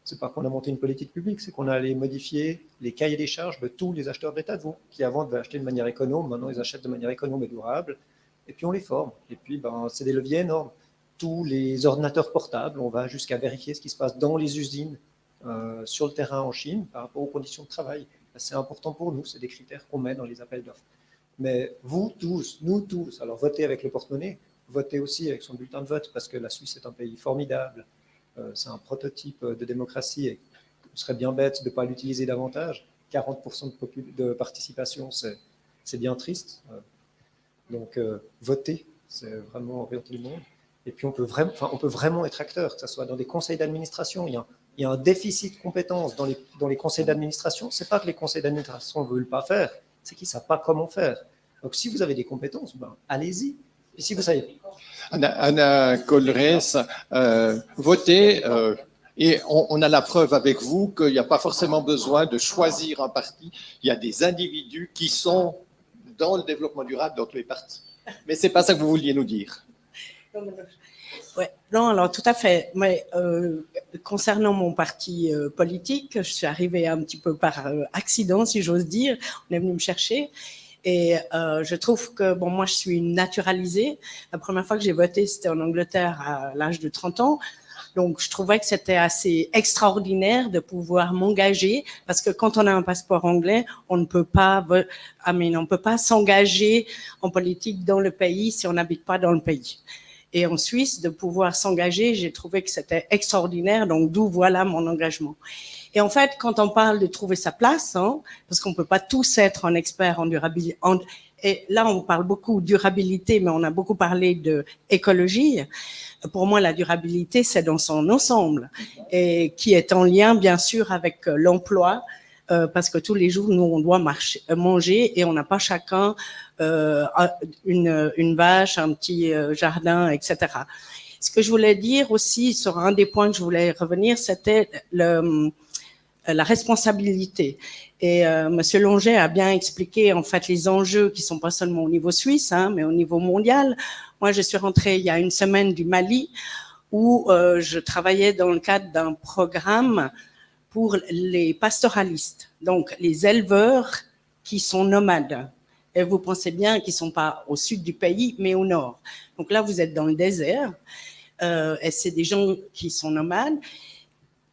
Speaker 5: C'est pas qu'on a monté une politique publique, c'est qu'on a allé modifier les cahiers des charges de tous les acheteurs de l'État de Vaud, qui avant devaient acheter de manière économe, maintenant ils achètent de manière économe et durable, et puis on les forme. Et puis c'est des leviers énormes. Tous les ordinateurs portables, on va jusqu'à vérifier ce qui se passe dans les usines, sur le terrain en Chine, par rapport aux conditions de travail. C'est important pour nous, c'est des critères qu'on met dans les appels d'offres. Mais vous tous, nous tous, alors votez avec le porte-monnaie, votez aussi avec son bulletin de vote, parce que la Suisse est un pays formidable, c'est un prototype de démocratie, et ce serait bien bête de ne pas l'utiliser davantage. 40% de participation, c'est bien triste. Donc votez, c'est vraiment orienter le monde. Et puis on peut vraiment être acteur, que ce soit dans des conseils d'administration. Il y a un déficit de compétences dans les conseils d'administration. Ce n'est pas que les conseils d'administration ne veulent pas faire, c'est qu'ils ne savent pas comment faire. Donc si vous avez des compétences, allez-y. Et si vous savez...
Speaker 2: Anna Kollres, votez, et on a la preuve avec vous qu'il n'y a pas forcément besoin de choisir un parti. Il y a des individus qui sont dans le développement durable dans tous les partis. Mais ce n'est pas ça que vous vouliez nous dire.
Speaker 4: Ouais, non, alors tout à fait. Mais concernant mon parti politique, je suis arrivée un petit peu par accident, si j'ose dire. On est venu me chercher. Et je trouve que, moi, je suis naturalisée. La première fois que j'ai voté, c'était en Angleterre à l'âge de 30 ans. Donc, je trouvais que c'était assez extraordinaire de pouvoir m'engager, parce que quand on a un passeport anglais, on ne peut pas, on peut pas s'engager en politique dans le pays si on n'habite pas dans le pays. Et en Suisse, de pouvoir s'engager, j'ai trouvé que c'était extraordinaire. Donc, d'où voilà mon engagement. Et en fait, quand on parle de trouver sa place, parce qu'on peut pas tous être un expert en durabilité, et là, on parle beaucoup de durabilité, mais on a beaucoup parlé de écologie. Pour moi, la durabilité, c'est dans son ensemble, et qui est en lien, bien sûr, avec l'emploi, parce que tous les jours, nous, on doit manger et on n'a pas chacun une vache, un petit jardin, etc. Ce que je voulais dire aussi, sur un des points que je voulais revenir, c'était la responsabilité. Et Monsieur Longet a bien expliqué en fait les enjeux qui sont pas seulement au niveau suisse, hein, mais au niveau mondial. Moi, je suis rentrée il y a une semaine du Mali, où je travaillais dans le cadre d'un programme pour les pastoralistes, donc les éleveurs qui sont nomades. Et vous pensez bien qu'ils sont pas au sud du pays, mais au nord. Donc là, vous êtes dans le désert, et c'est des gens qui sont nomades,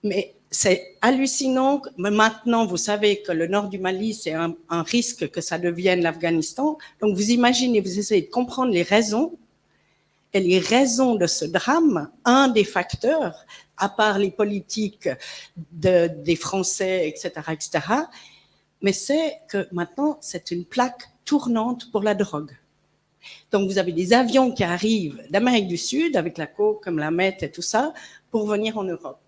Speaker 4: mais c'est hallucinant. Mais maintenant, vous savez que le nord du Mali, c'est un risque que ça devienne l'Afghanistan. Donc vous imaginez, vous essayez de comprendre les raisons. Et les raisons de ce drame, un des facteurs, à part les politiques des Français, etc., mais c'est que maintenant, c'est une plaque tournante pour la drogue. Donc, vous avez des avions qui arrivent d'Amérique du Sud, avec la coke, comme la meth et tout ça, pour venir en Europe.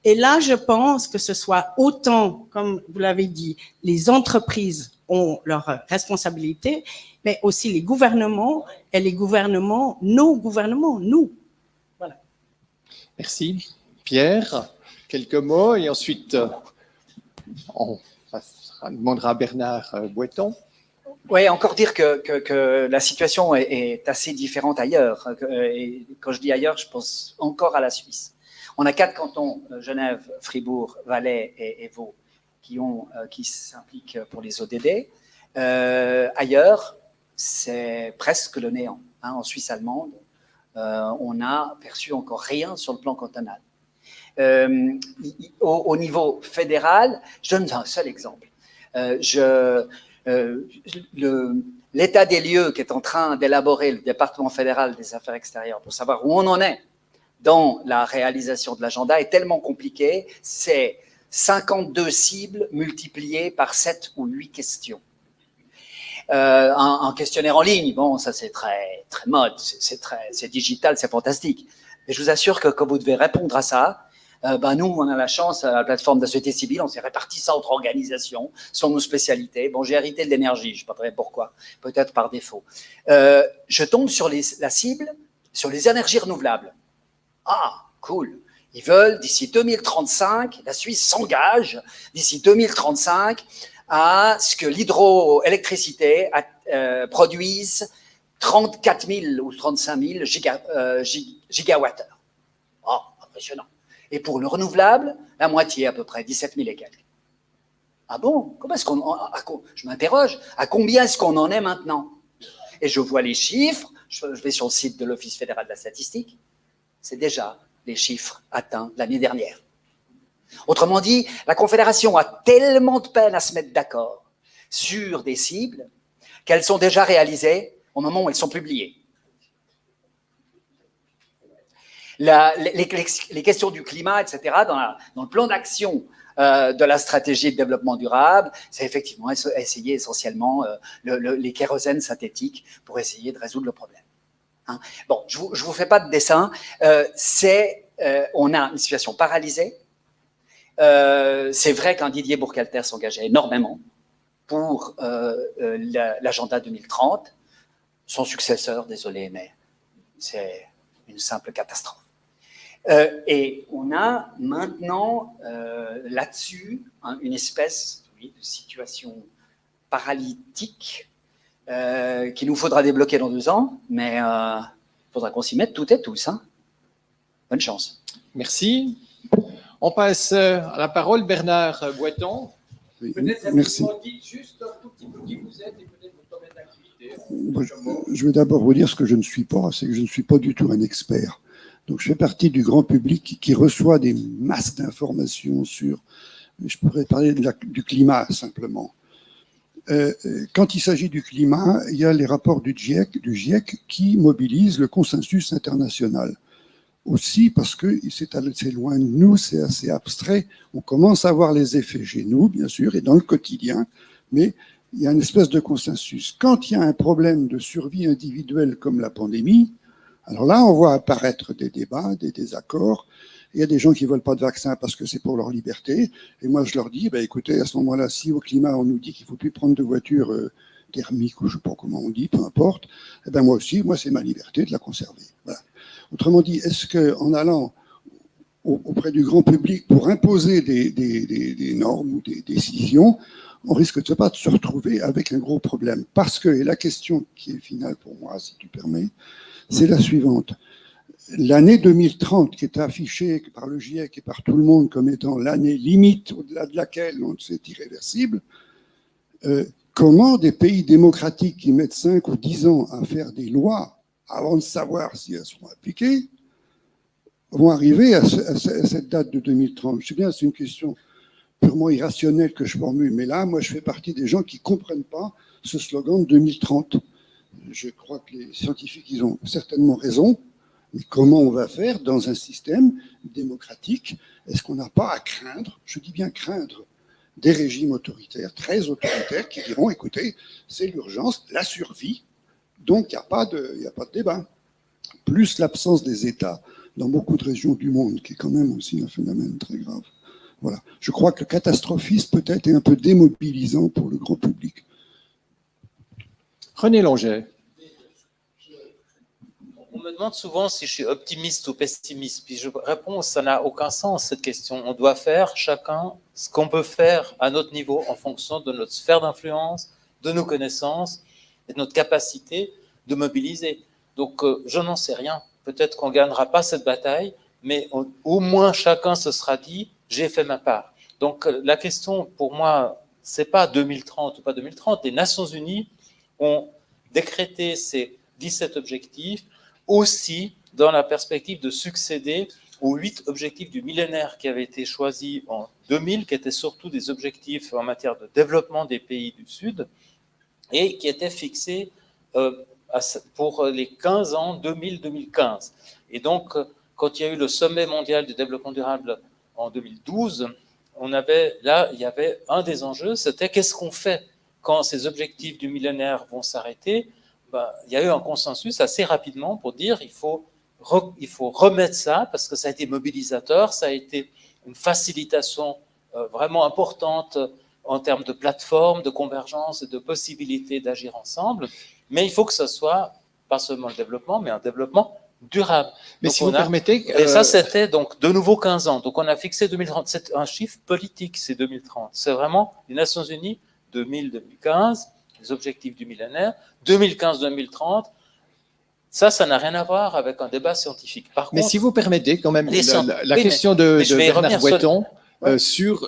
Speaker 4: Et là, je pense que ce soit autant, comme vous l'avez dit, les entreprises ont leurs responsabilités, mais aussi les gouvernements, et les gouvernements, nos gouvernements, nous. Voilà.
Speaker 2: Merci. Pierre, quelques mots et ensuite on demandera à Bernard Boiton.
Speaker 6: Oui, encore dire que la situation est assez différente ailleurs. Et quand je dis ailleurs, je pense encore à la Suisse. On a 4 cantons, Genève, Fribourg, Valais et Vaud, qui s'impliquent pour les ODD. Ailleurs, c'est presque le néant. Hein, en Suisse allemande, on n'a perçu encore rien sur le plan cantonal. Au niveau fédéral, je donne un seul exemple. L'état des lieux qu'est en train d'élaborer le département fédéral des affaires extérieures pour savoir où on en est dans la réalisation de l'agenda est tellement compliqué, c'est 52 cibles multipliées par 7 ou 8 questions. Un questionnaire en ligne, bon, ça c'est très, très mode, c'est digital, c'est fantastique. Mais je vous assure que quand vous devez répondre à ça, nous, on a la chance, à la plateforme de la société civile, on s'est réparti ça entre organisations, sur nos spécialités. Bon, j'ai hérité de l'énergie, je ne sais pas très pourquoi, peut-être par défaut. Je tombe sur la cible, sur les énergies renouvelables. Ah, cool. Ils veulent, d'ici 2035, la Suisse s'engage, d'ici 2035, à ce que l'hydroélectricité produise 34 000 ou 35 000 gigawattheures. Oh, impressionnant. Et pour le renouvelable, la moitié à peu près, 17 000 et quelques. Ah bon? Comment est-ce je m'interroge, à combien est-ce qu'on en est maintenant? Et je vois les chiffres, je vais sur le site de l'Office fédéral de la statistique, c'est déjà les chiffres atteints l'année dernière. Autrement dit, la Confédération a tellement de peine à se mettre d'accord sur des cibles qu'elles sont déjà réalisées au moment où elles sont publiées. Les questions du climat, etc., dans le plan d'action de la stratégie de développement durable, c'est effectivement essayer essentiellement les kérosènes synthétiques pour essayer de résoudre le problème. Hein. Bon, je vous fais pas de dessin. On a une situation paralysée. C'est vrai qu'un Didier Burkhalter s'engageait énormément pour l'agenda 2030. Son successeur, désolé, mais c'est une simple catastrophe. Et on a maintenant là-dessus une espèce de situation paralytique qu'il nous faudra débloquer dans 2 ans, mais il faudra qu'on s'y mette toutes et tous. Hein. Bonne chance.
Speaker 2: Merci. On passe à la parole, Bernard Boiton.
Speaker 7: Oui,
Speaker 2: Peut-être
Speaker 7: merci.
Speaker 2: dites juste un tout petit peu qui vous êtes et peut-être votre domaine d'activité.
Speaker 7: Je vais d'abord vous dire ce que je ne suis pas, c'est que je ne suis pas du tout un expert. Donc, je fais partie du grand public qui reçoit des masses d'informations sur, je pourrais parler du climat simplement. Quand il s'agit du climat, il y a les rapports du GIEC qui mobilisent le consensus international. Aussi parce que c'est loin de nous, c'est assez abstrait. On commence à voir les effets chez nous, bien sûr, et dans le quotidien, mais il y a une espèce de consensus. Quand il y a un problème de survie individuelle comme la pandémie, Alors là, on voit apparaître des débats, des désaccords. Il y a des gens qui ne veulent pas de vaccin parce que c'est pour leur liberté. Et moi, je leur dis, écoutez, à ce moment-là, si au climat, on nous dit qu'il ne faut plus prendre de voitures thermiques, ou je ne sais pas comment on dit, peu importe, moi aussi, c'est ma liberté de la conserver. Voilà. Autrement dit, est-ce qu'en allant auprès du grand public pour imposer des normes ou des décisions, on risque de se retrouver avec un gros problème? Parce que, et la question qui est finale pour moi, si tu permets, c'est la suivante. L'année 2030, qui est affichée par le GIEC et par tout le monde comme étant l'année limite au-delà de laquelle c'est irréversible, comment des pays démocratiques qui mettent 5 ou 10 ans à faire des lois avant de savoir si elles seront appliquées, vont arriver à cette date de 2030? Je sais bien, c'est une question purement irrationnelle que je formule, mais là, moi, je fais partie des gens qui ne comprennent pas ce slogan de 2030. Je crois que les scientifiques, ils ont certainement raison, mais comment on va faire dans un système démocratique? Est-ce qu'on n'a pas à craindre, je dis bien craindre, des régimes autoritaires, très autoritaires, qui diront, écoutez, c'est l'urgence, la survie, donc il n'y a pas de débat. Plus l'absence des États dans beaucoup de régions du monde, qui est quand même aussi un phénomène très grave. Voilà. Je crois que le catastrophisme peut-être est un peu démobilisant pour le grand public.
Speaker 2: René Longet.
Speaker 1: On me demande souvent si je suis optimiste ou pessimiste. Puis je réponds, ça n'a aucun sens cette question. On doit faire chacun ce qu'on peut faire à notre niveau en fonction de notre sphère d'influence, de nos connaissances et de notre capacité de mobiliser. Donc je n'en sais rien. Peut-être qu'on ne gagnera pas cette bataille, mais au moins chacun se sera dit, j'ai fait ma part. Donc la question pour moi, c'est pas 2030 ou pas 2030. Les Nations Unies ont décrété ces 17 objectifs aussi dans la perspective de succéder aux 8 objectifs du millénaire qui avaient été choisis en 2000, qui étaient surtout des objectifs en matière de développement des pays du Sud et qui étaient fixés pour les 15 ans 2000-2015. Et donc, quand il y a eu le sommet mondial du développement durable en 2012, il y avait un des enjeux, c'était qu'est-ce qu'on fait quand ces objectifs du millénaire vont s'arrêter? Il y a eu un consensus assez rapidement pour dire il faut remettre ça parce que ça a été mobilisateur, ça a été une facilitation vraiment importante en termes de plateforme, de convergence et de possibilité d'agir ensemble. Mais il faut que ce soit pas seulement le développement, mais un développement durable.
Speaker 2: Mais
Speaker 1: donc
Speaker 2: si vous permettez...
Speaker 1: Et ça, c'était donc de nouveau 15 ans. Donc on a fixé 2030. C'est un chiffre politique, c'est 2030. C'est vraiment les Nations Unies 2000-2015, les objectifs du millénaire, 2015-2030. Ça n'a rien à voir avec un débat scientifique. Par
Speaker 2: mais
Speaker 1: contre,
Speaker 2: si vous permettez, quand même, la
Speaker 1: oui,
Speaker 2: question de Bernard Breton sur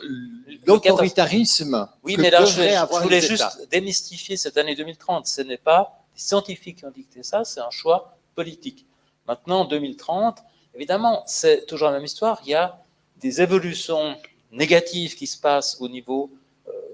Speaker 2: l'autoritarisme.
Speaker 1: Oui, mais là, je voulais juste démystifier cette année 2030. Ce n'est pas les scientifiques qui ont dicté ça, c'est un choix politique. Maintenant, 2030, évidemment, c'est toujours la même histoire. Il y a des évolutions négatives qui se passent au niveau,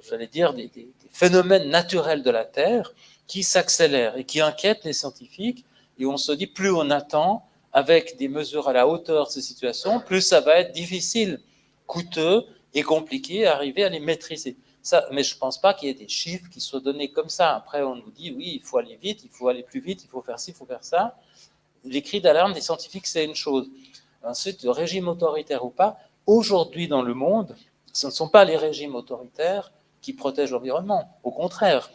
Speaker 1: j'allais dire, des phénomènes naturels de la Terre qui s'accélèrent et qui inquiètent les scientifiques. Et on se dit, plus on attend avec des mesures à la hauteur de ces situations, plus ça va être difficile, coûteux et compliqué à arriver à les maîtriser. Ça, mais je ne pense pas qu'il y ait des chiffres qui soient donnés comme ça. Après, on nous dit, oui, il faut aller vite, il faut aller plus vite, il faut faire ci, il faut faire ça. Les cris d'alarme des scientifiques, c'est une chose. Ensuite, le régime autoritaire ou pas, aujourd'hui dans le monde, ce ne sont pas les régimes autoritaires qui protègent l'environnement. Au contraire,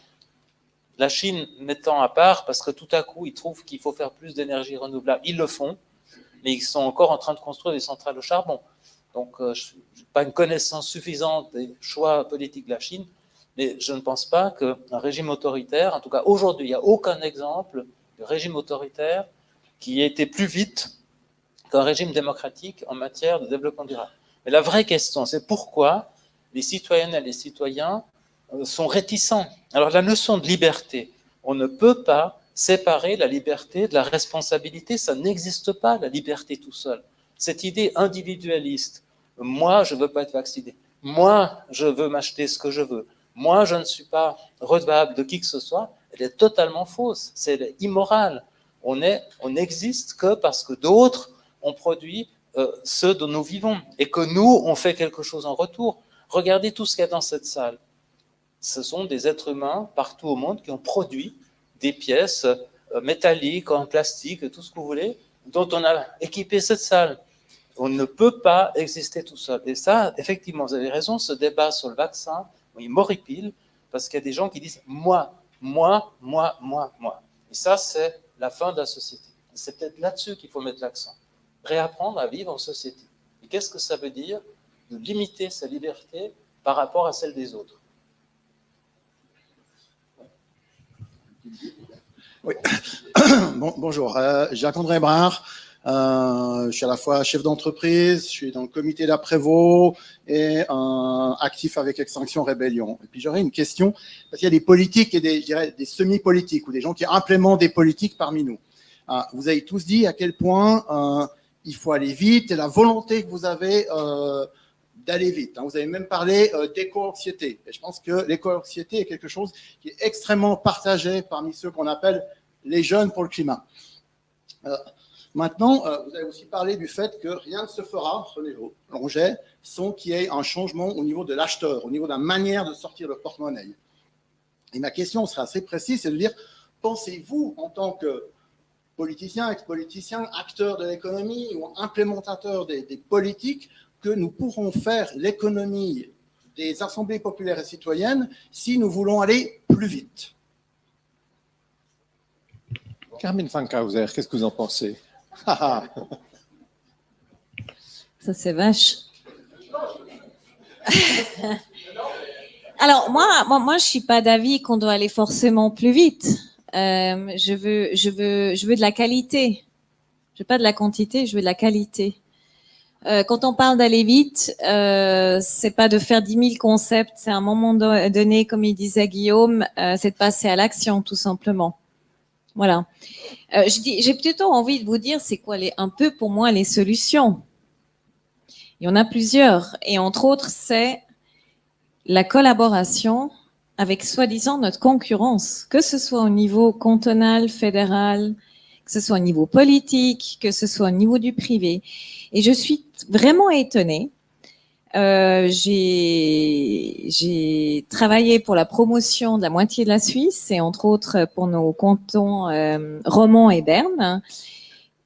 Speaker 1: la Chine mettant à part, parce que tout à coup, ils trouvent qu'il faut faire plus d'énergie renouvelable. Ils le font, mais ils sont encore en train de construire des centrales au charbon. Donc, je n'ai pas une connaissance suffisante des choix politiques de la Chine, mais je ne pense pas qu'un régime autoritaire, en tout cas aujourd'hui, il n'y a aucun exemple de régime autoritaire qui ait été plus vite qu'un régime démocratique en matière de développement durable. Mais la vraie question, c'est pourquoi les citoyennes et les citoyens sont réticents. Alors la notion de liberté, on ne peut pas séparer la liberté de la responsabilité, ça n'existe pas, la liberté tout seul. Cette idée individualiste, moi je ne veux pas être vacciné, moi je veux m'acheter ce que je veux, moi je ne suis pas redevable de qui que ce soit, elle est totalement fausse, c'est immoral. On n'existe que parce que d'autres ont produit ce dont nous vivons et que nous, on fait quelque chose en retour. Regardez tout ce qu'il y a dans cette salle. Ce sont des êtres humains partout au monde qui ont produit des pièces métallique, en plastique, tout ce que vous voulez, dont on a équipé cette salle. On ne peut pas exister tout seul. Et ça, effectivement, vous avez raison, ce débat sur le vaccin, il m'horripile, parce qu'il y a des gens qui disent « moi ». Et ça, c'est la fin de la société. C'est peut-être là-dessus qu'il faut mettre l'accent. Réapprendre à vivre en société. Et qu'est-ce que ça veut dire de limiter sa liberté par rapport à celle des autres?
Speaker 8: Oui. Bonjour, Jacques-André Brard. Je suis à la fois chef d'entreprise, je suis dans le comité d'Après-Vaux et actif avec Extinction Rébellion. Et puis j'aurais une question, parce qu'il y a des politiques et je dirais, des semi-politiques ou des gens qui implémentent des politiques parmi nous. Vous avez tous dit à quel point il faut aller vite et la volonté que vous avez d'aller vite. Vous avez même parlé d'éco-anxiété. Et je pense que l'éco-anxiété est quelque chose qui est extrêmement partagé parmi ceux qu'on appelle les jeunes pour le climat. Maintenant, vous avez aussi parlé du fait que rien ne se fera, René Longet, sans qu'il y ait un changement au niveau de l'acheteur, au niveau de la manière de sortir le porte-monnaie. Et ma question sera assez précise, c'est de dire, pensez-vous en tant que politicien, ex-politicien, acteur de l'économie ou implémentateur des politiques, que nous pourrons faire l'économie des assemblées populaires et citoyennes si nous voulons aller plus vite?
Speaker 2: Carmine Fankhauser, qu'est-ce que vous en pensez?
Speaker 3: Ça, c'est vache. Alors, moi, je suis pas d'avis qu'on doit aller forcément plus vite. Je veux de la qualité. Je veux pas de la quantité, je veux de la qualité. Quand on parle d'aller vite, c'est pas de faire 10 000 concepts, c'est à un moment donné, comme il disait Guillaume, c'est de passer à l'action, tout simplement. Voilà. J'ai plutôt envie de vous dire, c'est quoi un peu pour moi les solutions. Il y en a plusieurs, et entre autres, c'est la collaboration avec soi-disant notre concurrence, que ce soit au niveau cantonal, fédéral, que ce soit au niveau politique, que ce soit au niveau du privé. Et je suis vraiment étonnée. J'ai travaillé pour la promotion de la moitié de la Suisse et entre autres pour nos cantons Romand et Berne.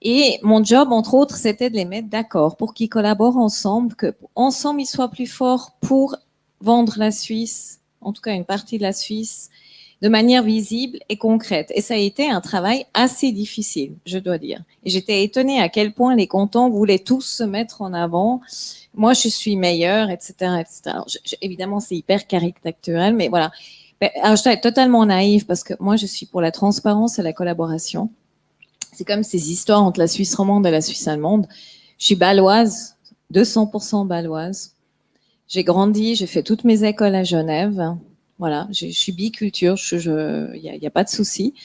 Speaker 3: Et mon job, entre autres, c'était de les mettre d'accord pour qu'ils collaborent ensemble, qu'ensemble ils soient plus forts pour vendre la Suisse, en tout cas une partie de la Suisse, de manière visible et concrète. Et ça a été un travail assez difficile, je dois dire. Et j'étais étonnée à quel point les cantons voulaient tous se mettre en avant. Moi, je suis meilleure, etc., etc. Alors, évidemment, c'est hyper caricatural, mais voilà. Alors, je suis totalement naïve parce que moi, je suis pour la transparence et la collaboration. C'est comme ces histoires entre la Suisse romande et la Suisse allemande. Je suis bâloise, 200% bâloise. J'ai grandi, j'ai fait toutes mes écoles à Genève. Voilà, je suis biculture, il y a pas de souci.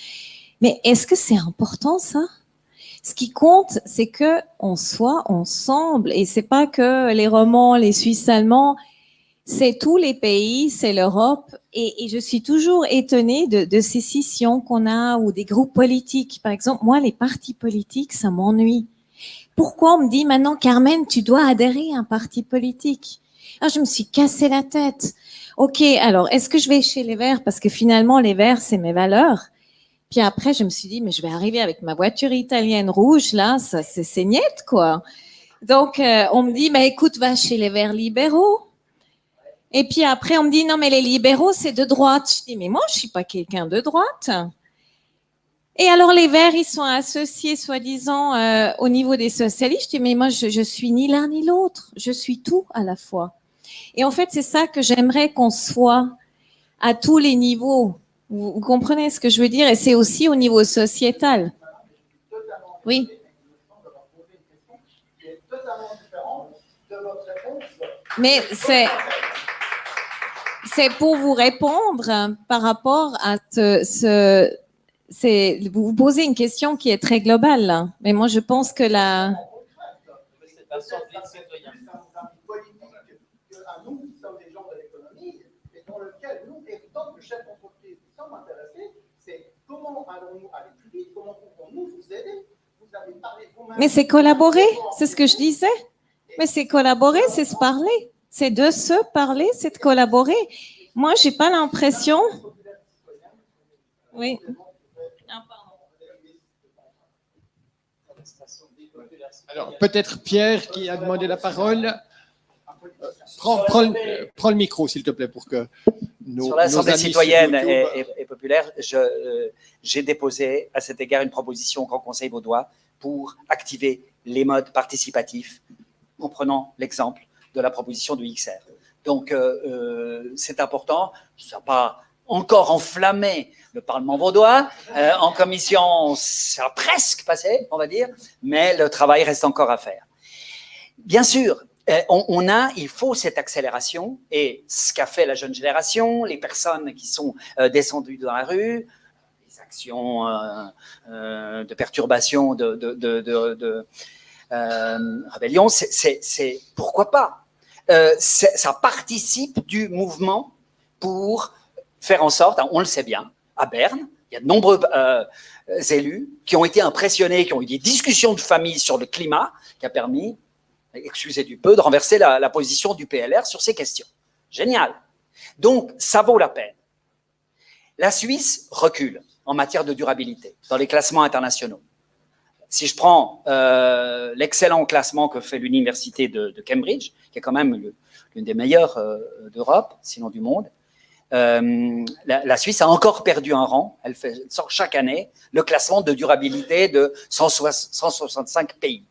Speaker 3: Mais est-ce que c'est important ça? Ce qui compte, c'est que on soit ensemble, et c'est pas que les Romands, les Suisses allemands, c'est tous les pays, c'est l'Europe. Et je suis toujours étonnée de ces scissions qu'on a ou des groupes politiques. Par exemple, moi, les partis politiques, ça m'ennuie. Pourquoi on me dit maintenant, Carmen, tu dois adhérer à un parti politique? Ah, je me suis cassé la tête. Ok, alors, est-ce que je vais chez les Verts? Parce que finalement, les Verts, c'est mes valeurs. Puis après, je me suis dit, mais je vais arriver avec ma voiture italienne rouge, là, ça, c'est niette, quoi. Donc, on me dit, mais écoute, va chez les Verts libéraux. Et puis après, on me dit, non, mais les libéraux, c'est de droite. Je dis, mais moi, je suis pas quelqu'un de droite. Et alors, les Verts, ils sont associés, soi-disant, au niveau des socialistes. Je dis, mais moi, je suis ni l'un ni l'autre. Je suis tout à la fois. Et en fait, c'est ça que j'aimerais qu'on soit à tous les niveaux. Vous comprenez ce que je veux dire? Et c'est aussi au niveau sociétal. Oui. Mais c'est pour vous répondre par rapport à vous posez une question qui est très globale, là. Mais moi, je pense que la... Mais c'est collaborer, c'est ce que je disais. Mais c'est collaborer, c'est se parler. C'est de se parler, c'est de collaborer. Moi, j'ai pas l'impression... Oui. Ah, pardon.
Speaker 2: Alors, peut-être Pierre qui a demandé la parole. Prends le micro, s'il te plaît, pour que
Speaker 6: Sur l'Assemblée
Speaker 2: amis sur
Speaker 6: citoyenne
Speaker 2: YouTube-
Speaker 6: et populaire, j'ai déposé à cet égard une proposition au Grand Conseil vaudois pour activer les modes participatifs en prenant l'exemple de la proposition du XR. Donc, c'est important. Ça n'a pas encore enflammé le Parlement vaudois. En commission, ça a presque passé, on va dire, mais le travail reste encore à faire. Bien sûr, il faut cette accélération, et ce qu'a fait la jeune génération, les personnes qui sont descendues dans la rue, les actions de perturbation, de rébellion, c'est pourquoi pas. Ça participe du mouvement pour faire en sorte, on le sait bien, à Berne, il y a de nombreux élus qui ont été impressionnés, qui ont eu des discussions de famille sur le climat, qui a permis, excusez du peu, de renverser la position du PLR sur ces questions. Génial. Donc, ça vaut la peine. La Suisse recule en matière de durabilité dans les classements internationaux. Si je prends l'excellent classement que fait l'université de Cambridge, qui est quand même l'une des meilleures d'Europe, sinon du monde, la Suisse a encore perdu un rang. Elle sort chaque année le classement de durabilité de 165 pays.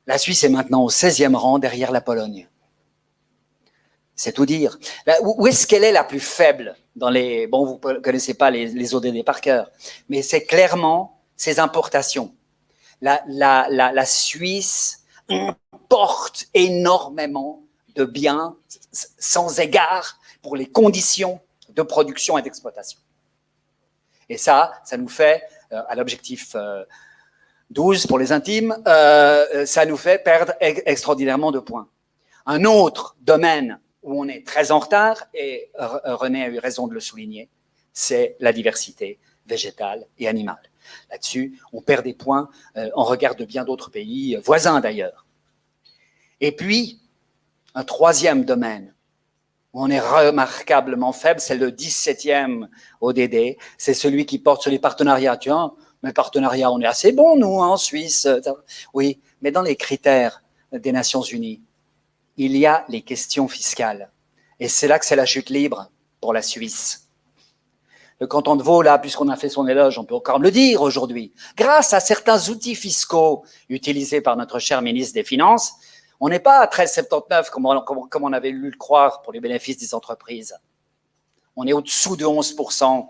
Speaker 6: La Suisse est maintenant au 16e rang derrière la Pologne. C'est tout dire. Où est-ce qu'elle est la plus faible dans les... Bon, vous ne connaissez pas les ODD par cœur, mais c'est clairement ses importations. La Suisse importe énormément de biens sans égard pour les conditions de production et d'exploitation. Et ça nous fait, à l'objectif 12 pour les intimes, ça nous fait perdre extraordinairement de points. Un autre domaine où on est très en retard, et René a eu raison de le souligner, c'est la diversité végétale et animale. Là-dessus, on perd des points en regard de bien d'autres pays, voisins d'ailleurs. Et puis, un troisième domaine où on est remarquablement faible, c'est le 17e ODD, c'est celui qui porte sur les partenariats. Tiens, mais partenariats, on est assez bons, nous, en Suisse. Oui, mais dans les critères des Nations Unies, il y a les questions fiscales. Et c'est là que c'est la chute libre pour la Suisse. Le canton de Vaud, là, puisqu'on a fait son éloge, on peut encore me le dire aujourd'hui, grâce à certains outils fiscaux utilisés par notre cher ministre des Finances, on n'est pas à 13,79 comme on avait lu le croire pour les bénéfices des entreprises. On est au-dessous de 11%.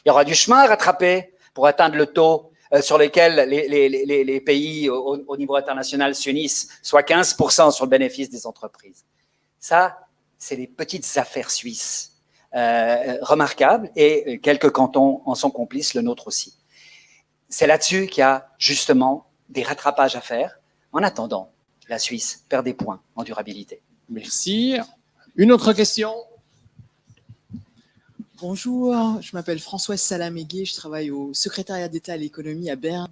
Speaker 6: Il y aura du chemin à rattraper pour atteindre le taux sur lequel les pays au niveau international s'unissent, soit 15% sur le bénéfice des entreprises. Ça, c'est les petites affaires suisses remarquables, et quelques cantons en sont complices, le nôtre aussi. C'est là-dessus qu'il y a justement des rattrapages à faire. En attendant, la Suisse perd des points en durabilité.
Speaker 2: Merci. Une autre question?
Speaker 9: Bonjour, je m'appelle Françoise Salamégué, je travaille au secrétariat d'État à l'économie à Berne,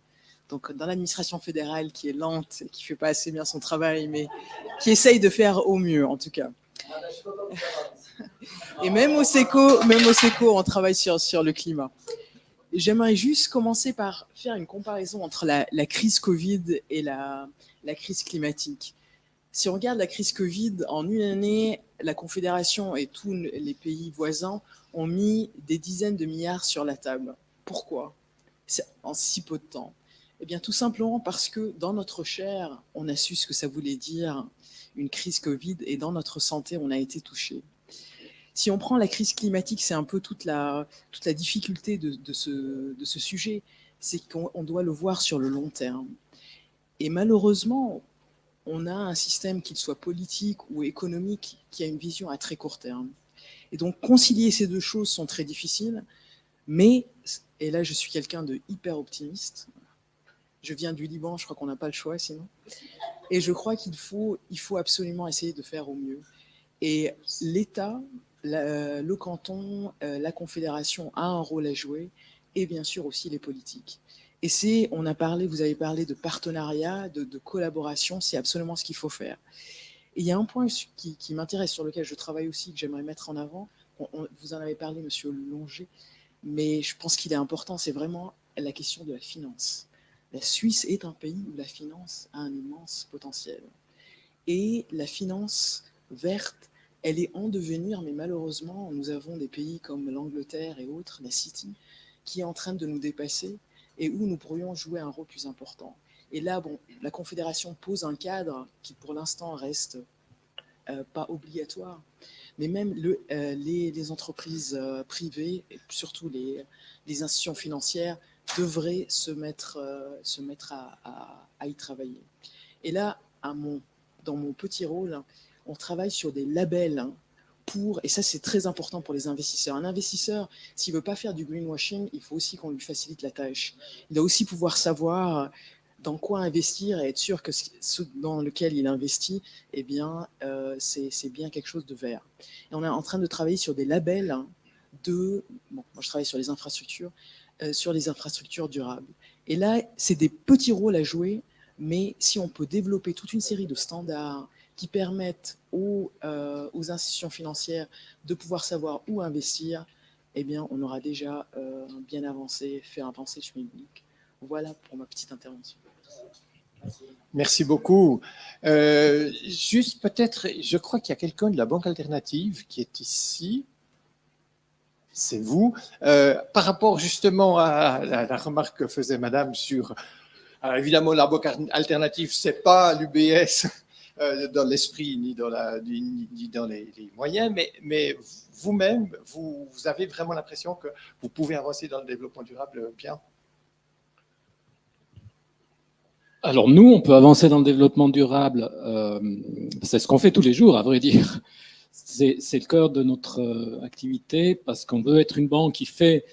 Speaker 9: donc dans l'administration fédérale qui est lente et qui ne fait pas assez bien son travail, mais qui essaye de faire au mieux en tout cas. Et même au SECO, on travaille sur le climat. J'aimerais juste commencer par faire une comparaison entre la crise Covid et la crise climatique. Si on regarde la crise Covid, en une année, la Confédération et tous les pays voisins ont mis des dizaines de milliards sur la table. Pourquoi? En si peu de temps. Eh bien, tout simplement parce que dans notre chair, on a su ce que ça voulait dire une crise Covid, et dans notre santé, on a été touché. Si on prend la crise climatique, c'est un peu toute la difficulté de ce sujet, c'est qu'on doit le voir sur le long terme. Et malheureusement, on a un système, qu'il soit politique ou économique, qui a une vision à très court terme. Et donc, concilier ces deux choses sont très difficiles, mais, et là je suis quelqu'un de hyper optimiste, je viens du Liban, je crois qu'on n'a pas le choix sinon, et je crois qu'il faut absolument essayer de faire au mieux. Et l'État, le canton, la Confédération a un rôle à jouer, et bien sûr aussi les politiques. Et vous avez parlé de partenariat, de collaboration, c'est absolument ce qu'il faut faire. Et il y a un point qui m'intéresse, sur lequel je travaille aussi, que j'aimerais mettre en avant. Vous en avez parlé, Monsieur Longer, mais je pense qu'il est important, c'est vraiment la question de la finance. la Suisse est un pays où la finance a un immense potentiel. Et la finance verte, elle est en devenir, mais malheureusement, nous avons des pays comme l'Angleterre et autres, la City, qui est en train de nous dépasser et où nous pourrions jouer un rôle plus important. Et là, bon, la Confédération pose un cadre qui, pour l'instant, reste pas obligatoire, mais même les entreprises privées, et surtout les institutions financières, devraient se mettre à y travailler. Et là, dans mon petit rôle, on travaille sur des labels et ça c'est très important pour les investisseurs. Un investisseur, s'il ne veut pas faire du greenwashing, il faut aussi qu'on lui facilite la tâche. Il doit aussi pouvoir savoir dans quoi investir et être sûr que ce dans lequel il investit, eh bien, c'est bien quelque chose de vert. Et on est en train de travailler sur des labels moi je travaille sur les infrastructures durables. Et là, c'est des petits rôles à jouer, mais si on peut développer toute une série de standards qui permettent aux institutions financières de pouvoir savoir où investir, eh bien, on aura déjà bien avancé, fait avancer le chemin public. Voilà pour ma petite intervention.
Speaker 2: Merci beaucoup. Juste peut-être, je crois qu'il y a quelqu'un de la Banque Alternative qui est ici. C'est vous. Par rapport justement à la remarque que faisait Madame sur, évidemment, la Banque Alternative, c'est pas l'UBS dans l'esprit ni dans les moyens, mais vous-même, vous avez vraiment l'impression que vous pouvez avancer dans le développement durable bien?
Speaker 10: Alors nous, on peut avancer dans le développement durable, c'est ce qu'on fait tous les jours, à vrai dire. C'est le cœur de notre activité parce qu'on veut être une banque qui fait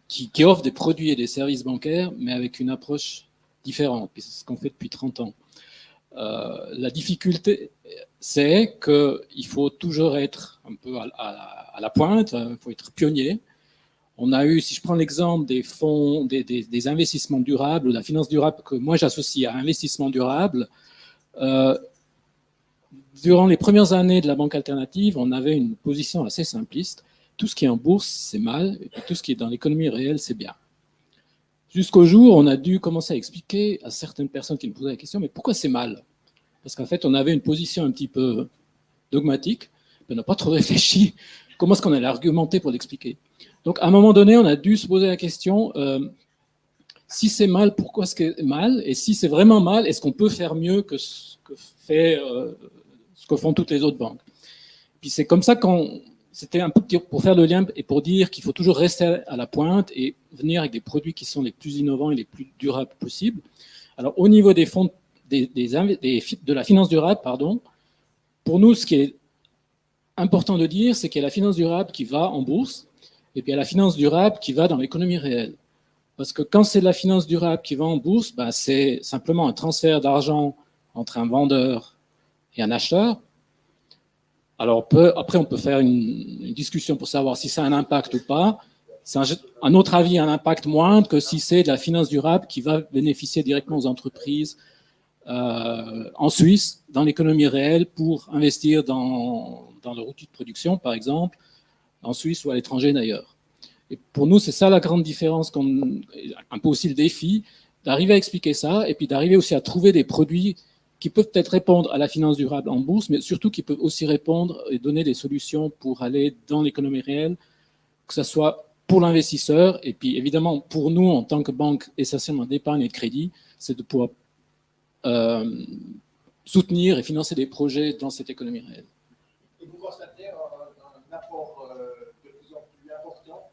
Speaker 10: qui offre des produits et des services bancaires, mais avec une approche différente. Puis c'est ce qu'on fait depuis 30 ans. La difficulté, c'est qu'il faut toujours être un peu à la pointe, il faut être pionnier. On a eu, si je prends l'exemple des fonds, des investissements durables, ou de la finance durable que moi j'associe à investissement durable, durant les premières années de la Banque Alternative, on avait une position assez simpliste. Tout ce qui est en bourse, c'est mal, et puis tout ce qui est dans l'économie réelle, c'est bien. Jusqu'au jour, on a dû commencer à expliquer à certaines personnes qui nous posaient la question, mais pourquoi c'est mal? Parce qu'en fait, on avait une position un petit peu dogmatique, on n'a pas trop réfléchi comment est-ce qu'on allait argumenter pour l'expliquer. Donc, à un moment donné, on a dû se poser la question, si c'est mal, pourquoi est-ce que c'est mal? Et si c'est vraiment mal, est-ce qu'on peut faire mieux que ce que font toutes les autres banques? Puis c'est comme ça c'était un peu pour faire le lien et pour dire qu'il faut toujours rester à la pointe et venir avec des produits qui sont les plus innovants et les plus durables possibles. Alors, au niveau des fonds, de la finance durable, pardon, pour nous, ce qui est important de dire, c'est qu'il y a la finance durable qui va en bourse, et puis il y a la finance durable qui va dans l'économie réelle. Parce que quand c'est de la finance durable qui va en bourse, ben c'est simplement un transfert d'argent entre un vendeur et un acheteur. Alors après, on peut faire une discussion pour savoir si ça a un impact ou pas. C'est à notre avis un impact moindre que si c'est de la finance durable qui va bénéficier directement aux entreprises en Suisse, dans l'économie réelle, pour investir dans leur outil de production, par exemple, en Suisse ou à l'étranger d'ailleurs. Et pour nous, c'est ça la grande différence, un peu aussi le défi, d'arriver à expliquer ça et puis d'arriver aussi à trouver des produits qui peuvent peut-être répondre à la finance durable en bourse, mais surtout qui peuvent aussi répondre et donner des solutions pour aller dans l'économie réelle, que ce soit pour l'investisseur et puis évidemment pour nous en tant que banque essentiellement d'épargne et de crédit, c'est de pouvoir soutenir et financer des projets dans cette économie réelle.
Speaker 2: Et vous constatez un apport de plus en plus important?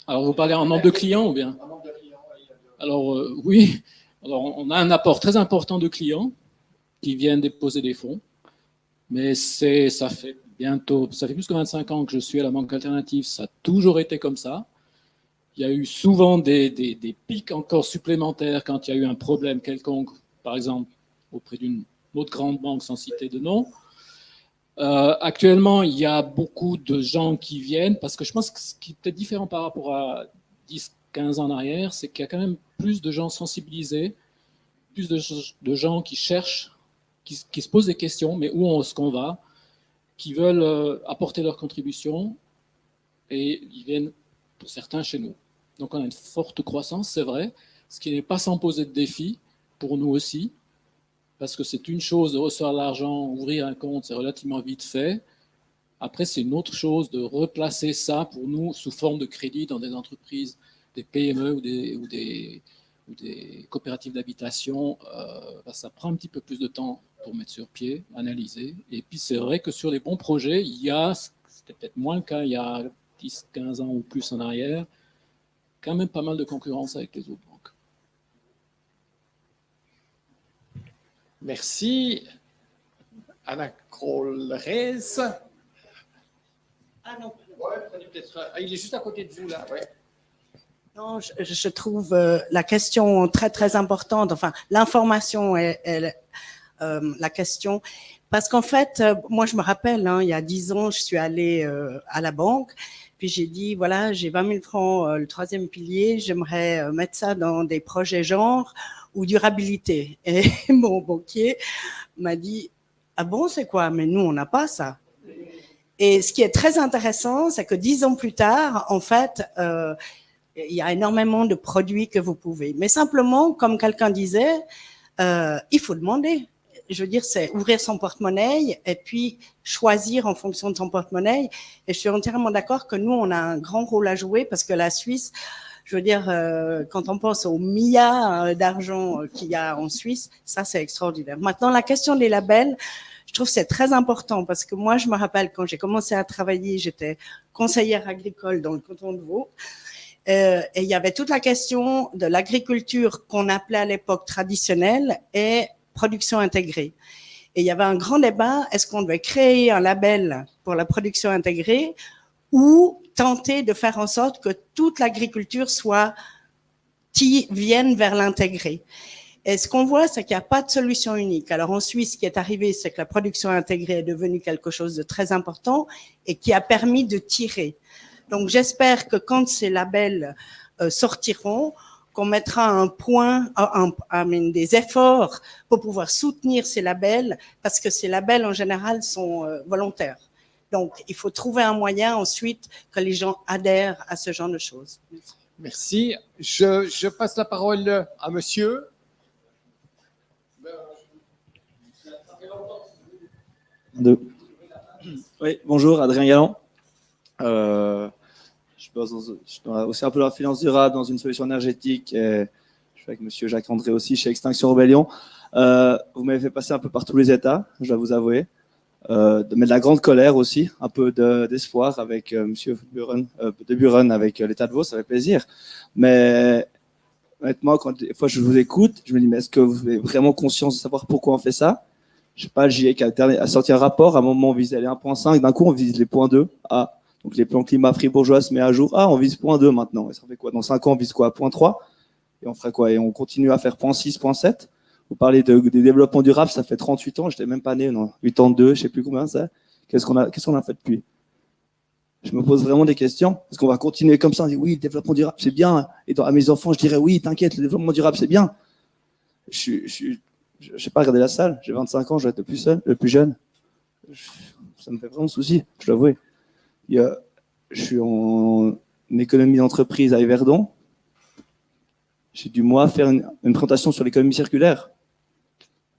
Speaker 10: Alors, vous parlez en nombre de clients ou bien?
Speaker 2: Un nombre de clients, oui.
Speaker 10: Alors, oui. Alors, on a un apport très important de clients qui viennent déposer des fonds. Mais ça fait plus que 25 ans que je suis à la Banque Alternative. Ça a toujours été comme ça. Il y a eu souvent des pics encore supplémentaires quand il y a eu un problème quelconque, par exemple, auprès d'une autre grande banque sans citer de nom. Actuellement, il y a beaucoup de gens qui viennent, parce que je pense que ce qui est peut-être différent par rapport à 10-15 ans en arrière, c'est qu'il y a quand même plus de gens sensibilisés, plus de gens qui cherchent, qui se posent des questions, mais où est-ce qu'on va, qui veulent apporter leur contribution, et ils viennent, pour certains, chez nous. Donc on a une forte croissance, c'est vrai, ce qui n'est pas sans poser de défis pour nous aussi, parce que c'est une chose de recevoir l'argent, ouvrir un compte, c'est relativement vite fait. Après, c'est une autre chose de replacer ça pour nous sous forme de crédit dans des entreprises, des PME ou des coopératives d'habitation. Ça prend un petit peu plus de temps pour mettre sur pied, analyser. Et puis, c'est vrai que sur les bons projets, c'était peut-être moins le cas il y a 10, 15 ans ou plus en arrière, quand même pas mal de concurrence avec les autres banques.
Speaker 2: Merci. Anna Kroll-Rez.
Speaker 4: Ah non,
Speaker 2: Il est juste à côté de vous, là. Ouais.
Speaker 4: non, je trouve la question très, très importante. Enfin, l'information est la question. Parce qu'en fait, moi, je me rappelle, il y a 10 ans, je suis allée à la banque. Puis j'ai dit, voilà, j'ai 20 000 francs, le troisième pilier, j'aimerais mettre ça dans des projets genre ou durabilité. Et mon banquier m'a dit, ah bon, c'est quoi? Mais nous, on n'a pas ça. Et ce qui est très intéressant, c'est que 10 ans plus tard, en fait, il y a énormément de produits que vous pouvez. Mais simplement, comme quelqu'un disait, il faut demander. Je veux dire, c'est ouvrir son porte-monnaie et puis choisir en fonction de son porte-monnaie. Et je suis entièrement d'accord que nous, on a un grand rôle à jouer parce que la Suisse, je veux dire, quand on pense aux milliards d'argent qu'il y a en Suisse, ça, c'est extraordinaire. Maintenant, la question des labels, je trouve que c'est très important parce que moi, je me rappelle quand j'ai commencé à travailler, j'étais conseillère agricole dans le canton de Vaud. Et il y avait toute la question de l'agriculture qu'on appelait à l'époque traditionnelle et production intégrée. Et il y avait un grand débat, est-ce qu'on devait créer un label pour la production intégrée ou tenter de faire en sorte que toute l'agriculture vienne vers l'intégré. Et ce qu'on voit, c'est qu'il n'y a pas de solution unique. Alors en Suisse, ce qui est arrivé, c'est que la production intégrée est devenue quelque chose de très important et qui a permis de tirer. Donc j'espère que quand ces labels sortiront, qu'on mettra un point, des efforts pour pouvoir soutenir ces labels, parce que ces labels en général sont volontaires. Donc il faut trouver un moyen ensuite que les gens adhèrent à ce genre de choses.
Speaker 2: Merci. Je passe la parole à monsieur.
Speaker 11: Oui, bonjour, Adrien Galland. Je suis aussi un peu dans la finance durable, dans une solution énergétique. Et je suis avec monsieur Jacques-André aussi chez Extinction Rebellion. Vous m'avez fait passer un peu par tous les états, je dois vous avouer. Mais de la grande colère aussi, un peu d'espoir avec monsieur de Buren, avec l'état de Vaud, ça fait plaisir. Mais honnêtement, quand des fois je vous écoute, je me dis, mais est-ce que vous avez vraiment conscience de savoir pourquoi on fait ça? Je sais pas, le GIEC a sorti un rapport, à un moment on visait les 1.5, d'un coup on vise les points 2. Ah, donc les plans climat fribourgeois se met à jour. Ah, on vise point 2 maintenant. Et ça fait quoi? Dans 5 ans, on vise quoi? Point 3. Et on ferait quoi? Et on continue à faire point 6, point 7. Vous parlez des développements durables, ça fait 38 ans, j'étais même pas né, non, 82, je sais plus combien ça. Qu'est-ce qu'on a fait depuis? Je me pose vraiment des questions. Est-ce qu'on va continuer comme ça? On dit oui, le développement durable, c'est bien. Et à mes enfants, je dirais oui, t'inquiète, le développement durable, c'est bien. Je sais pas, regardez la salle, j'ai 25 ans, je vais être le plus jeune. Ça me fait vraiment souci, je dois avouer. Je suis en économie d'entreprise à Yverdon. J'ai dû, moi, faire une présentation sur l'économie circulaire.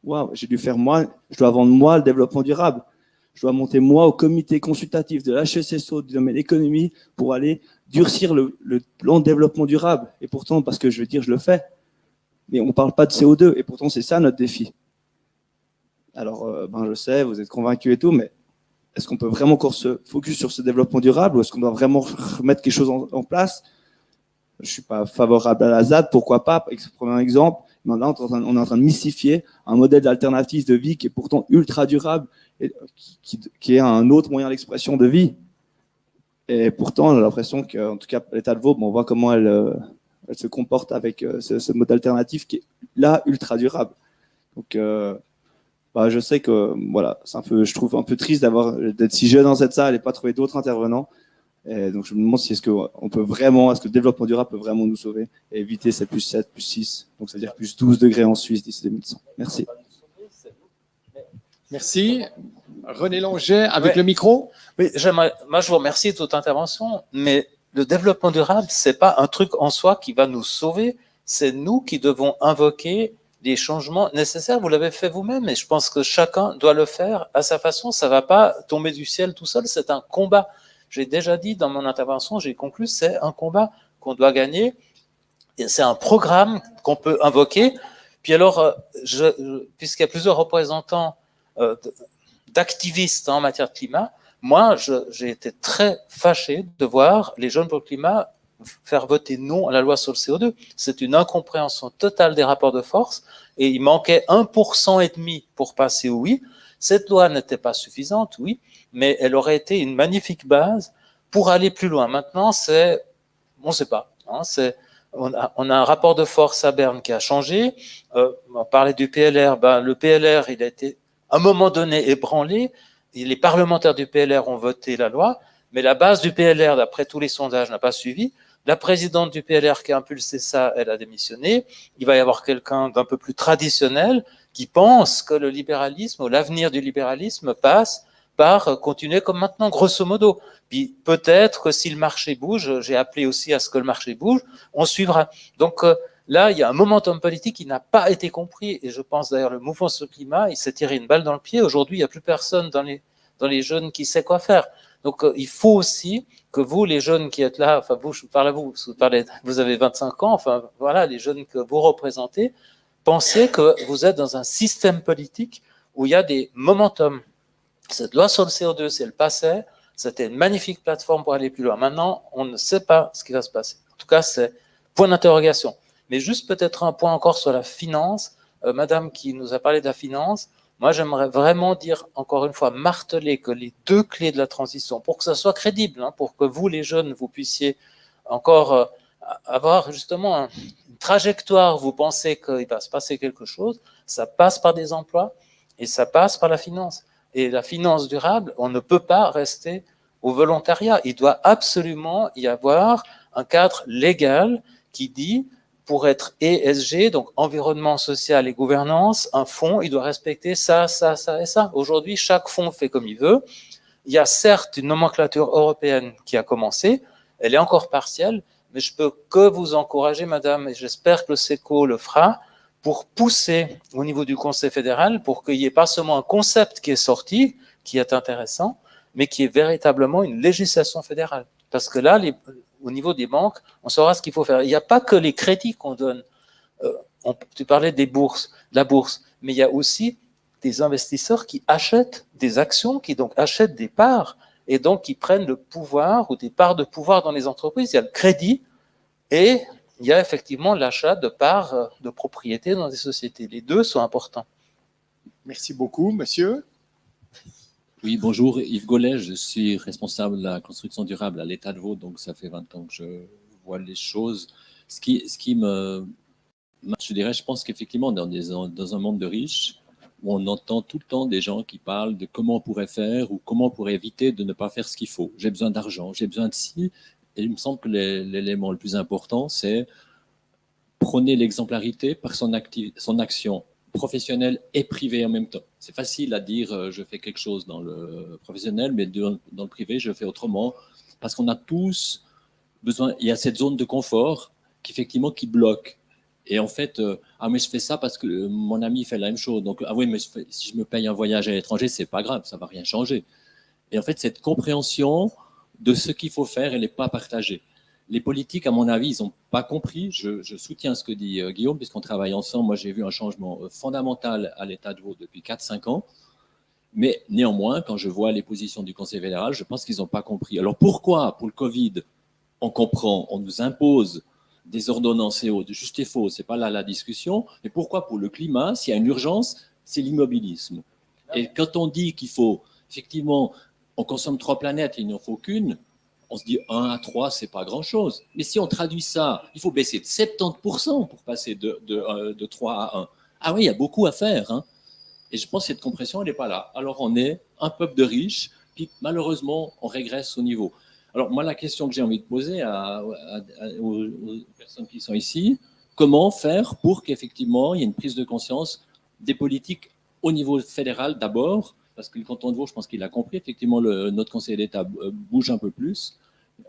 Speaker 11: Waouh, j'ai dû faire, moi, je dois vendre, moi, le développement durable. Je dois monter, moi, au comité consultatif de l'HECSO du domaine économie pour aller durcir le plan de développement durable. Et pourtant, parce que je veux dire, je le fais. Mais on ne parle pas de CO2. Et pourtant, c'est ça notre défi. Alors, je sais, vous êtes convaincus et tout, mais est-ce qu'on peut vraiment encore se focus sur ce développement durable ou est-ce qu'on doit vraiment remettre quelque chose en place? Je ne suis pas favorable à la ZAD, pourquoi pas? Prenons un exemple. Maintenant, on est en train de mystifier un modèle d'alternative de vie qui est pourtant ultra durable et qui est un autre moyen d'expression de vie. Et pourtant, j'ai l'impression qu'en tout cas, l'état de Vaud, on voit comment elle se comporte avec ce mode alternatif qui est là ultra durable. Donc, je sais que voilà, c'est un peu, je trouve un peu triste d'être si jeune dans cette salle et pas trouver d'autres intervenants. Et donc je me demande si est-ce que le développement durable peut vraiment nous sauver et éviter ces plus 7, plus 6, donc c'est-à-dire plus 12 degrés en Suisse d'ici 2100. Merci.
Speaker 2: Merci. René Longet avec le micro.
Speaker 1: Oui, moi je vous remercie de toute intervention, mais le développement durable, c'est pas un truc en soi qui va nous sauver, c'est nous qui devons invoquer les changements nécessaires. Vous l'avez fait vous-même et je pense que chacun doit le faire à sa façon. Ça va pas tomber du ciel tout seul, c'est un combat. J'ai déjà dit dans mon intervention, j'ai conclu, c'est un combat qu'on doit gagner. Et c'est un programme qu'on peut invoquer. Puis alors, puisqu'il y a plusieurs représentants d'activistes en matière de climat, moi, j'ai été très fâché de voir les Jeunes pour le climat faire voter non à la loi sur le CO2. C'est une incompréhension totale des rapports de force et il manquait 1,5% pour passer au oui. Cette loi n'était pas suffisante, oui, mais elle aurait été une magnifique base pour aller plus loin. Maintenant, on ne sait pas. Hein, on a un rapport de force à Berne qui a changé. On parlait du PLR. Le PLR, il a été à un moment donné ébranlé. Et les parlementaires du PLR ont voté la loi, mais la base du PLR, d'après tous les sondages, n'a pas suivi. La présidente du PLR qui a impulsé ça, elle a démissionné. Il va y avoir quelqu'un d'un peu plus traditionnel qui pense que le libéralisme ou l'avenir du libéralisme passe par continuer comme maintenant, grosso modo. Puis peut-être que si le marché bouge, j'ai appelé aussi à ce que le marché bouge, on suivra. Donc là, il y a un momentum politique qui n'a pas été compris. Et je pense d'ailleurs le mouvement sur le climat, il s'est tiré une balle dans le pied. Aujourd'hui, il n'y a plus personne dans les jeunes qui sait quoi faire. Donc il faut aussi que vous, les jeunes qui êtes là, enfin vous, je parle à vous, vous avez 25 ans, enfin voilà, les jeunes que vous représentez, pensez que vous êtes dans un système politique où il y a des momentum. Cette loi sur le CO2, si elle passait, c'était une magnifique plateforme pour aller plus loin. Maintenant, on ne sait pas ce qui va se passer. En tout cas, c'est point d'interrogation. Mais juste peut-être un point encore sur la finance. Madame qui nous a parlé de la finance, moi j'aimerais vraiment dire, encore une fois, marteler que les deux clés de la transition, pour que ça soit crédible, hein, pour que vous les jeunes, vous puissiez encore avoir justement une trajectoire, vous pensez qu'il va se passer quelque chose, ça passe par des emplois et ça passe par la finance. Et la finance durable, on ne peut pas rester au volontariat. Il doit absolument y avoir un cadre légal qui dit, pour être ESG, donc environnement, social et gouvernance, un fonds, il doit respecter ça, ça, ça et ça. Aujourd'hui, chaque fonds fait comme il veut. Il y a certes une nomenclature européenne qui a commencé, elle est encore partielle, mais je peux que vous encourager, madame, et j'espère que le SECO le fera, pour pousser au niveau du Conseil fédéral, pour qu'il n'y ait pas seulement un concept qui est sorti, qui est intéressant, mais qui est véritablement une législation fédérale. Parce que là, au niveau des banques, on saura ce qu'il faut faire. Il n'y a pas que les crédits qu'on donne. Tu parlais des bourses, de la bourse, mais il y a aussi des investisseurs qui achètent des actions, qui donc achètent des parts, et donc qui prennent le pouvoir ou des parts de pouvoir dans les entreprises. Il y a le crédit et il y a effectivement l'achat de parts de propriété dans des sociétés. Les deux sont importants.
Speaker 2: Merci beaucoup, monsieur.
Speaker 12: Oui, bonjour, Yves Gollet, je suis responsable de la construction durable à l'État de Vaud, donc ça fait 20 ans que je vois les choses. Ce qui me... Je dirais, je pense qu'effectivement, dans un monde de riches, où on entend tout le temps des gens qui parlent de comment on pourrait faire ou comment on pourrait éviter de ne pas faire ce qu'il faut. J'ai besoin d'argent, j'ai besoin de ci. Et il me semble que l'élément le plus important, c'est prôner l'exemplarité par son action professionnelle et privée en même temps. C'est facile à dire, je fais quelque chose dans le professionnel, mais dans le privé, je fais autrement. Parce qu'on a tous besoin, il y a cette zone de confort qui bloque. Et en fait, mais je fais ça parce que mon ami fait la même chose. Donc, oui, mais si je me paye un voyage à l'étranger, c'est pas grave, ça va rien changer. Et en fait, cette compréhension de ce qu'il faut faire, elle n'est pas partagée. Les politiques, à mon avis, ils n'ont pas compris. Je soutiens ce que dit Guillaume, puisqu'on travaille ensemble. Moi, j'ai vu un changement fondamental à l'État de Vaud depuis 4-5 ans. Mais néanmoins, quand je vois les positions du Conseil fédéral, je pense qu'ils n'ont pas compris. Alors pourquoi, pour le Covid, on comprend, on nous impose des ordonnances CO, de juste et faux, c'est pas là la discussion. Mais pourquoi pour le climat, s'il y a une urgence, c'est l'immobilisme. Et quand on dit qu'il faut, effectivement, on consomme 3 planètes et il n'en faut qu'une, on se dit 1 à 3, c'est pas grand-chose. Mais si on traduit ça, il faut baisser de 70% pour passer de 3 à 1. Ah oui, il y a beaucoup à faire. Hein. Et je pense que cette compression, elle n'est pas là. Alors on est un peuple de riches, puis malheureusement, on régresse au niveau. Alors moi, la question que j'ai envie de poser aux personnes qui sont ici, comment faire pour qu'effectivement, il y ait une prise de conscience des politiques au niveau fédéral d'abord, parce que le canton de Vaud, je pense qu'il a compris, effectivement, notre conseil d'État bouge un peu plus,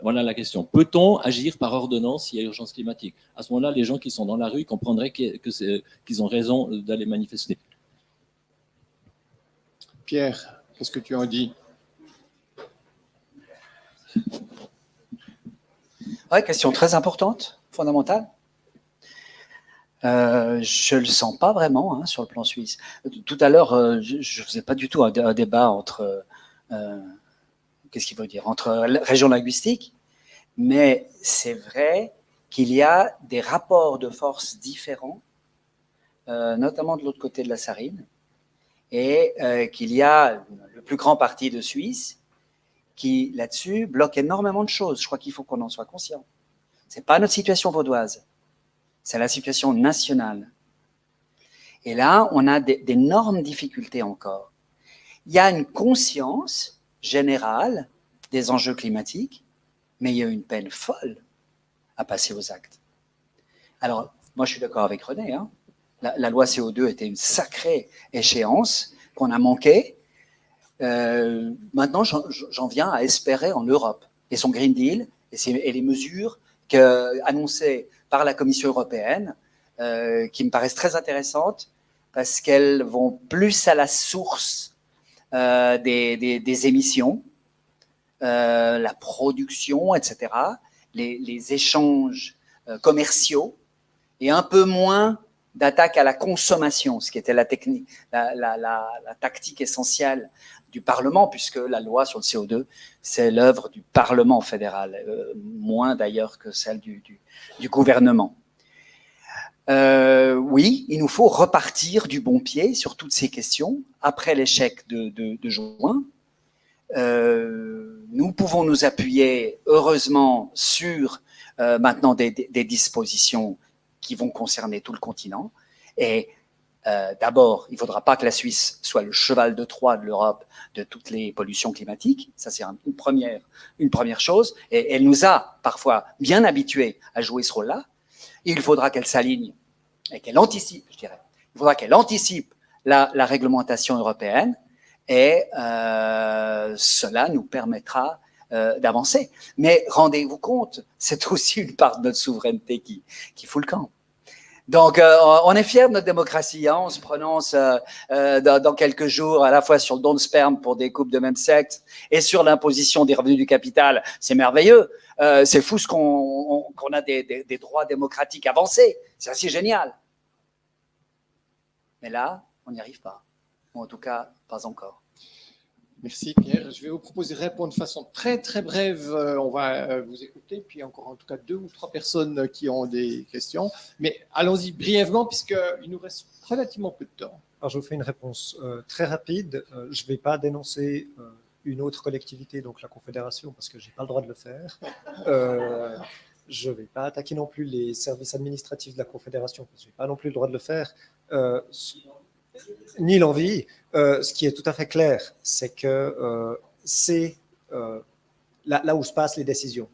Speaker 12: Voilà la question. Peut-on agir par ordonnance s'il y a urgence climatique? À ce moment-là, les gens qui sont dans la rue comprendraient qu'ils ont raison d'aller manifester.
Speaker 2: Pierre, qu'est-ce que tu en dis?
Speaker 6: Ouais, question très importante, fondamentale. Je le sens pas vraiment hein, sur le plan suisse. Tout à l'heure, je faisais pas du tout un débat entre qu'est-ce qu'il veut dire entre régions linguistiques, mais c'est vrai qu'il y a des rapports de force différents, notamment de l'autre côté de la Sarine, et qu'il y a le plus grand parti de Suisse qui là-dessus bloque énormément de choses. Je crois qu'il faut qu'on en soit conscient. C'est pas notre situation vaudoise. C'est la situation nationale. Et là, on a d'énormes difficultés encore. Il y a une conscience générale des enjeux climatiques, mais il y a une peine folle à passer aux actes. Alors, moi, je suis d'accord avec René. Hein. La loi CO2 était une sacrée échéance qu'on a manquée. Maintenant, j'en viens à espérer en Europe et son Green Deal et les mesures annoncées par la Commission européenne, qui me paraissent très intéressantes parce qu'elles vont plus à la source des émissions, la production, etc., les échanges commerciaux, et un peu moins d'attaque à la consommation, ce qui était la tactique essentielle du Parlement, puisque la loi sur le CO2, c'est l'œuvre du Parlement fédéral, moins d'ailleurs que celle du gouvernement. Oui, il nous faut repartir du bon pied sur toutes ces questions après l'échec de juin. Nous pouvons nous appuyer heureusement sur maintenant des dispositions qui vont concerner tout le continent. Et d'abord, il ne faudra pas que la Suisse soit le cheval de Troie de l'Europe de toutes les pollutions climatiques. Ça, c'est une première chose. Et elle nous a parfois bien habitués à jouer ce rôle-là. Il faudra qu'elle s'aligne et qu'elle anticipe, je dirais. Il faudra qu'elle anticipe la réglementation européenne et cela nous permettra d'avancer. Mais rendez-vous compte, c'est aussi une part de notre souveraineté qui fout le camp. Donc, on est fiers de notre démocratie. Hein. On se prononce dans quelques jours à la fois sur le don de sperme pour des couples de même sexe et sur l'imposition des revenus du capital. C'est merveilleux. C'est fou qu'on a des droits démocratiques avancés. C'est assez génial. Mais là, on n'y arrive pas. Ou en tout cas, pas encore.
Speaker 2: Merci Pierre. Je vais vous proposer de répondre de façon très très brève. On va vous écouter, puis encore en tout cas 2 ou 3 personnes qui ont des questions. Mais allons-y brièvement puisqu'il nous reste relativement peu de temps.
Speaker 5: Alors je vous fais une réponse très rapide. Je ne vais pas dénoncer une autre collectivité, donc la Confédération, parce que je n'ai pas le droit de le faire. Je ne vais pas attaquer non plus les services administratifs de la Confédération, parce que je n'ai pas non plus le droit de le faire. Ni l'envie. Ce qui est tout à fait clair, c'est que c'est là où se passent les décisions.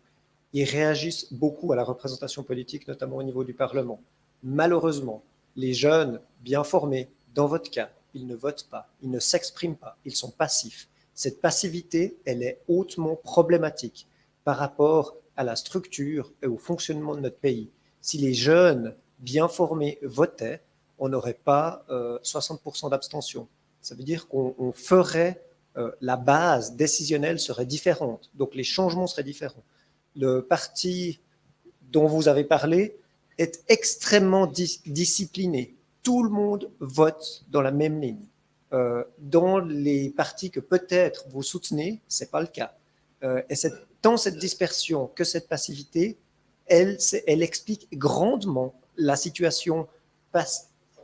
Speaker 5: Ils réagissent beaucoup à la représentation politique, notamment au niveau du Parlement. Malheureusement, les jeunes bien formés, dans votre cas, ils ne votent pas, ils ne s'expriment pas, ils sont passifs. Cette passivité, elle est hautement problématique par rapport à la structure et au fonctionnement de notre pays. Si les jeunes bien formés votaient, on n'aurait pas 60% d'abstention. Ça veut dire qu'on ferait, la base décisionnelle serait différente, donc les changements seraient différents. Le parti dont vous avez parlé est extrêmement discipliné. Tout le monde vote dans la même ligne. Dans les partis que peut-être vous soutenez, ce n'est pas le cas. Et c'est tant cette dispersion que cette passivité, elle explique grandement la situation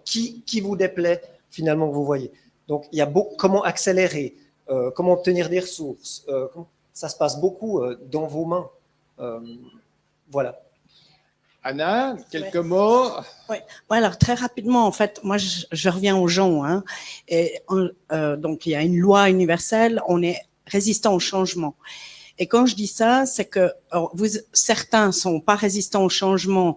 Speaker 5: qui vous déplaît finalement que vous voyez. Donc, il y a comment accélérer, comment obtenir des ressources. Ça se passe beaucoup dans vos mains. Voilà.
Speaker 2: Anna, quelques mots.
Speaker 4: Oui, alors très rapidement, en fait, moi je reviens aux gens. Hein, donc il y a une loi universelle, on est résistant au changement. Et quand je dis ça, c'est que certains sont pas résistants au changement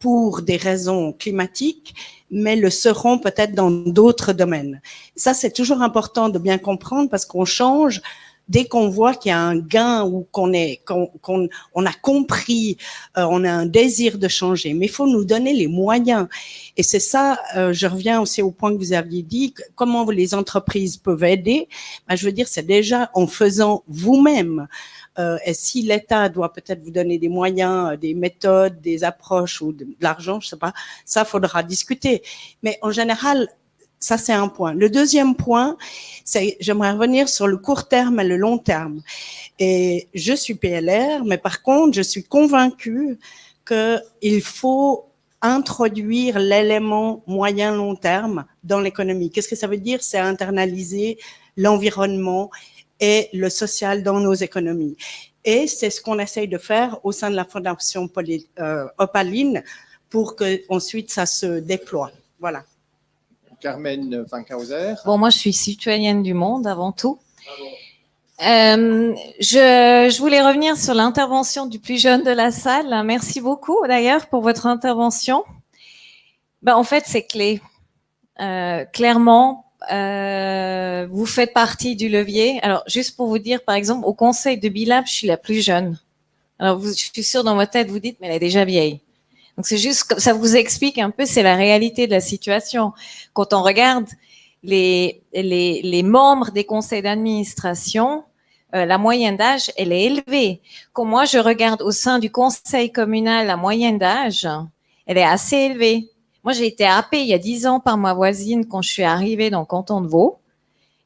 Speaker 4: pour des raisons climatiques, mais le seront peut-être dans d'autres domaines. Ça, c'est toujours important de bien comprendre parce qu'on change dès qu'on voit qu'il y a un gain ou qu'on a compris, on a un désir de changer. Mais il faut nous donner les moyens. Et c'est ça, je reviens aussi au point que vous aviez dit, comment les entreprises peuvent aider. Ben, je veux dire, c'est déjà en faisant vous-même. Et si l'État doit peut-être vous donner des moyens, des méthodes, des approches ou de l'argent, je sais pas, ça faudra discuter. Mais en général, ça c'est un point. Le deuxième point, c'est j'aimerais revenir sur le court terme et le long terme. Et je suis PLR, mais par contre, je suis convaincue qu'il faut introduire l'élément moyen-long terme dans l'économie. Qu'est-ce que ça veut dire? C'est internaliser l'environnement et le social dans nos économies. Et c'est ce qu'on essaye de faire au sein de la Fondation Opaline pour que ensuite ça se déploie. Voilà.
Speaker 2: Carmen Fankhauser.
Speaker 3: Bon, moi, je suis citoyenne du monde avant tout. Je voulais revenir sur l'intervention du plus jeune de la salle. Merci beaucoup, d'ailleurs, pour votre intervention. Ben, en fait, c'est clé. Clairement, vous faites partie du levier. Alors, juste pour vous dire, par exemple, au conseil de Bilab, je suis la plus jeune. Alors, je suis sûre dans votre tête, vous dites, mais elle est déjà vieille. Donc, c'est juste comme ça vous explique un peu, c'est la réalité de la situation. Quand on regarde les membres des conseils d'administration, la moyenne d'âge, elle est élevée. Quand moi, je regarde au sein du conseil communal, la moyenne d'âge, elle est assez élevée. Moi, j'ai été happée il y a 10 ans par ma voisine quand je suis arrivée dans le canton de Vaud.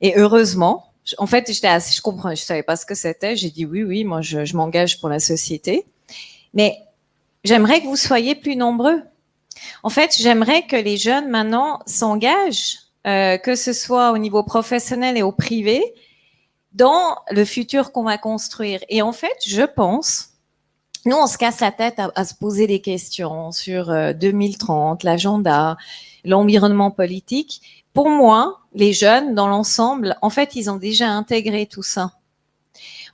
Speaker 3: Et heureusement, en fait, je comprends, je savais pas ce que c'était. J'ai dit oui, moi, je m'engage pour la société. Mais j'aimerais que vous soyez plus nombreux. En fait, j'aimerais que les jeunes maintenant s'engagent, que ce soit au niveau professionnel et au privé, dans le futur qu'on va construire. Et en fait, je pense, nous, on se casse la tête à se poser des questions sur 2030, l'agenda, l'environnement politique. Pour moi, les jeunes, dans l'ensemble, en fait, ils ont déjà intégré tout ça.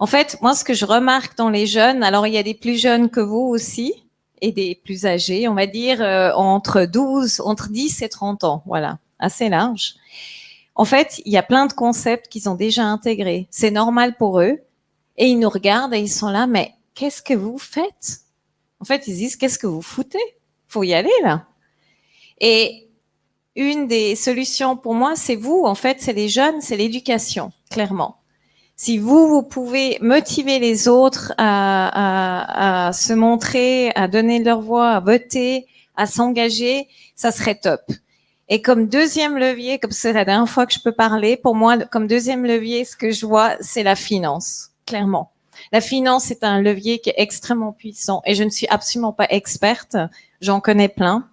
Speaker 3: En fait, moi, ce que je remarque dans les jeunes, alors il y a des plus jeunes que vous aussi, et des plus âgés, on va dire entre 10 et 30 ans, voilà, assez large. En fait, il y a plein de concepts qu'ils ont déjà intégrés. C'est normal pour eux. Et ils nous regardent et ils sont là, mais qu'est-ce que vous faites? En fait, ils disent, qu'est-ce que vous foutez? Faut y aller, là. Et une des solutions pour moi, c'est vous, en fait, c'est les jeunes, c'est l'éducation, clairement. Si vous pouvez motiver les autres à se montrer, à donner leur voix, à voter, à s'engager, ça serait top. Et comme deuxième levier, comme c'est la dernière fois que je peux parler, pour moi, comme deuxième levier, ce que je vois, c'est la finance, clairement. La finance est un levier qui est extrêmement puissant et je ne suis absolument pas experte, j'en connais plein.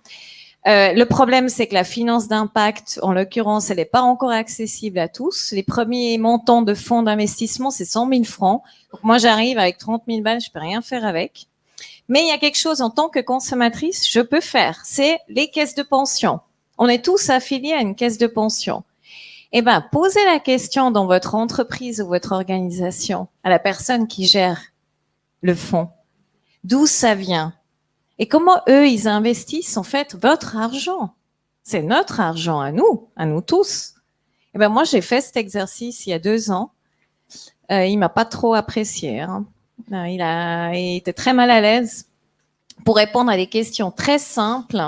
Speaker 3: Le problème, c'est que la finance d'impact, en l'occurrence, elle n'est pas encore accessible à tous. Les premiers montants de fonds d'investissement, c'est 100 000 francs. Donc moi, j'arrive avec 30 000 balles, je peux rien faire avec. Mais il y a quelque chose en tant que consommatrice, je peux faire. C'est les caisses de pension. On est tous affiliés à une caisse de pension. Eh ben, posez la question dans votre entreprise ou votre organisation à la personne qui gère le fonds. D'où ça vient? Et comment eux, ils investissent en fait votre argent? C'est notre argent à nous tous. Eh ben, moi, j'ai fait cet exercice il y a 2 ans. Il m'a pas trop apprécié. Hein. Il était très mal à l'aise pour répondre à des questions très simples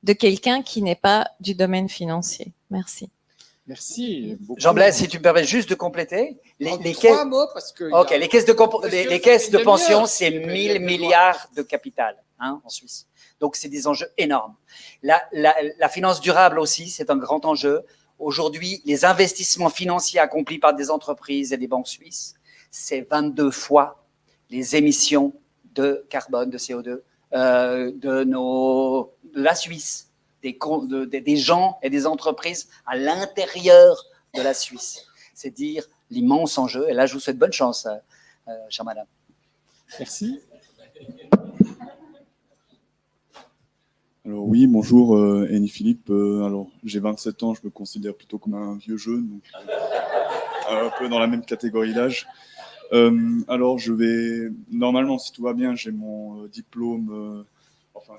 Speaker 3: de quelqu'un qui n'est pas du domaine financier. Merci.
Speaker 2: Merci beaucoup.
Speaker 6: Jean-Blaise, si tu me permets juste de compléter. Les
Speaker 2: trois mots parce que.
Speaker 6: Ok, les caisses de pension, c'est 1000 milliards de capital en Suisse. Donc, c'est des enjeux énormes. La finance durable aussi, c'est un grand enjeu. Aujourd'hui, les investissements financiers accomplis par des entreprises et des banques suisses, c'est 22 fois les émissions de carbone, de CO2 de la Suisse, des gens et des entreprises à l'intérieur de la Suisse. C'est dire l'immense enjeu. Et là, je vous souhaite bonne chance, chère madame.
Speaker 2: Merci.
Speaker 13: Alors oui, bonjour, Annie Philippe. Alors, j'ai 27 ans, je me considère plutôt comme un vieux jeune, donc un peu dans la même catégorie d'âge. Alors, normalement, si tout va bien, j'ai mon diplôme,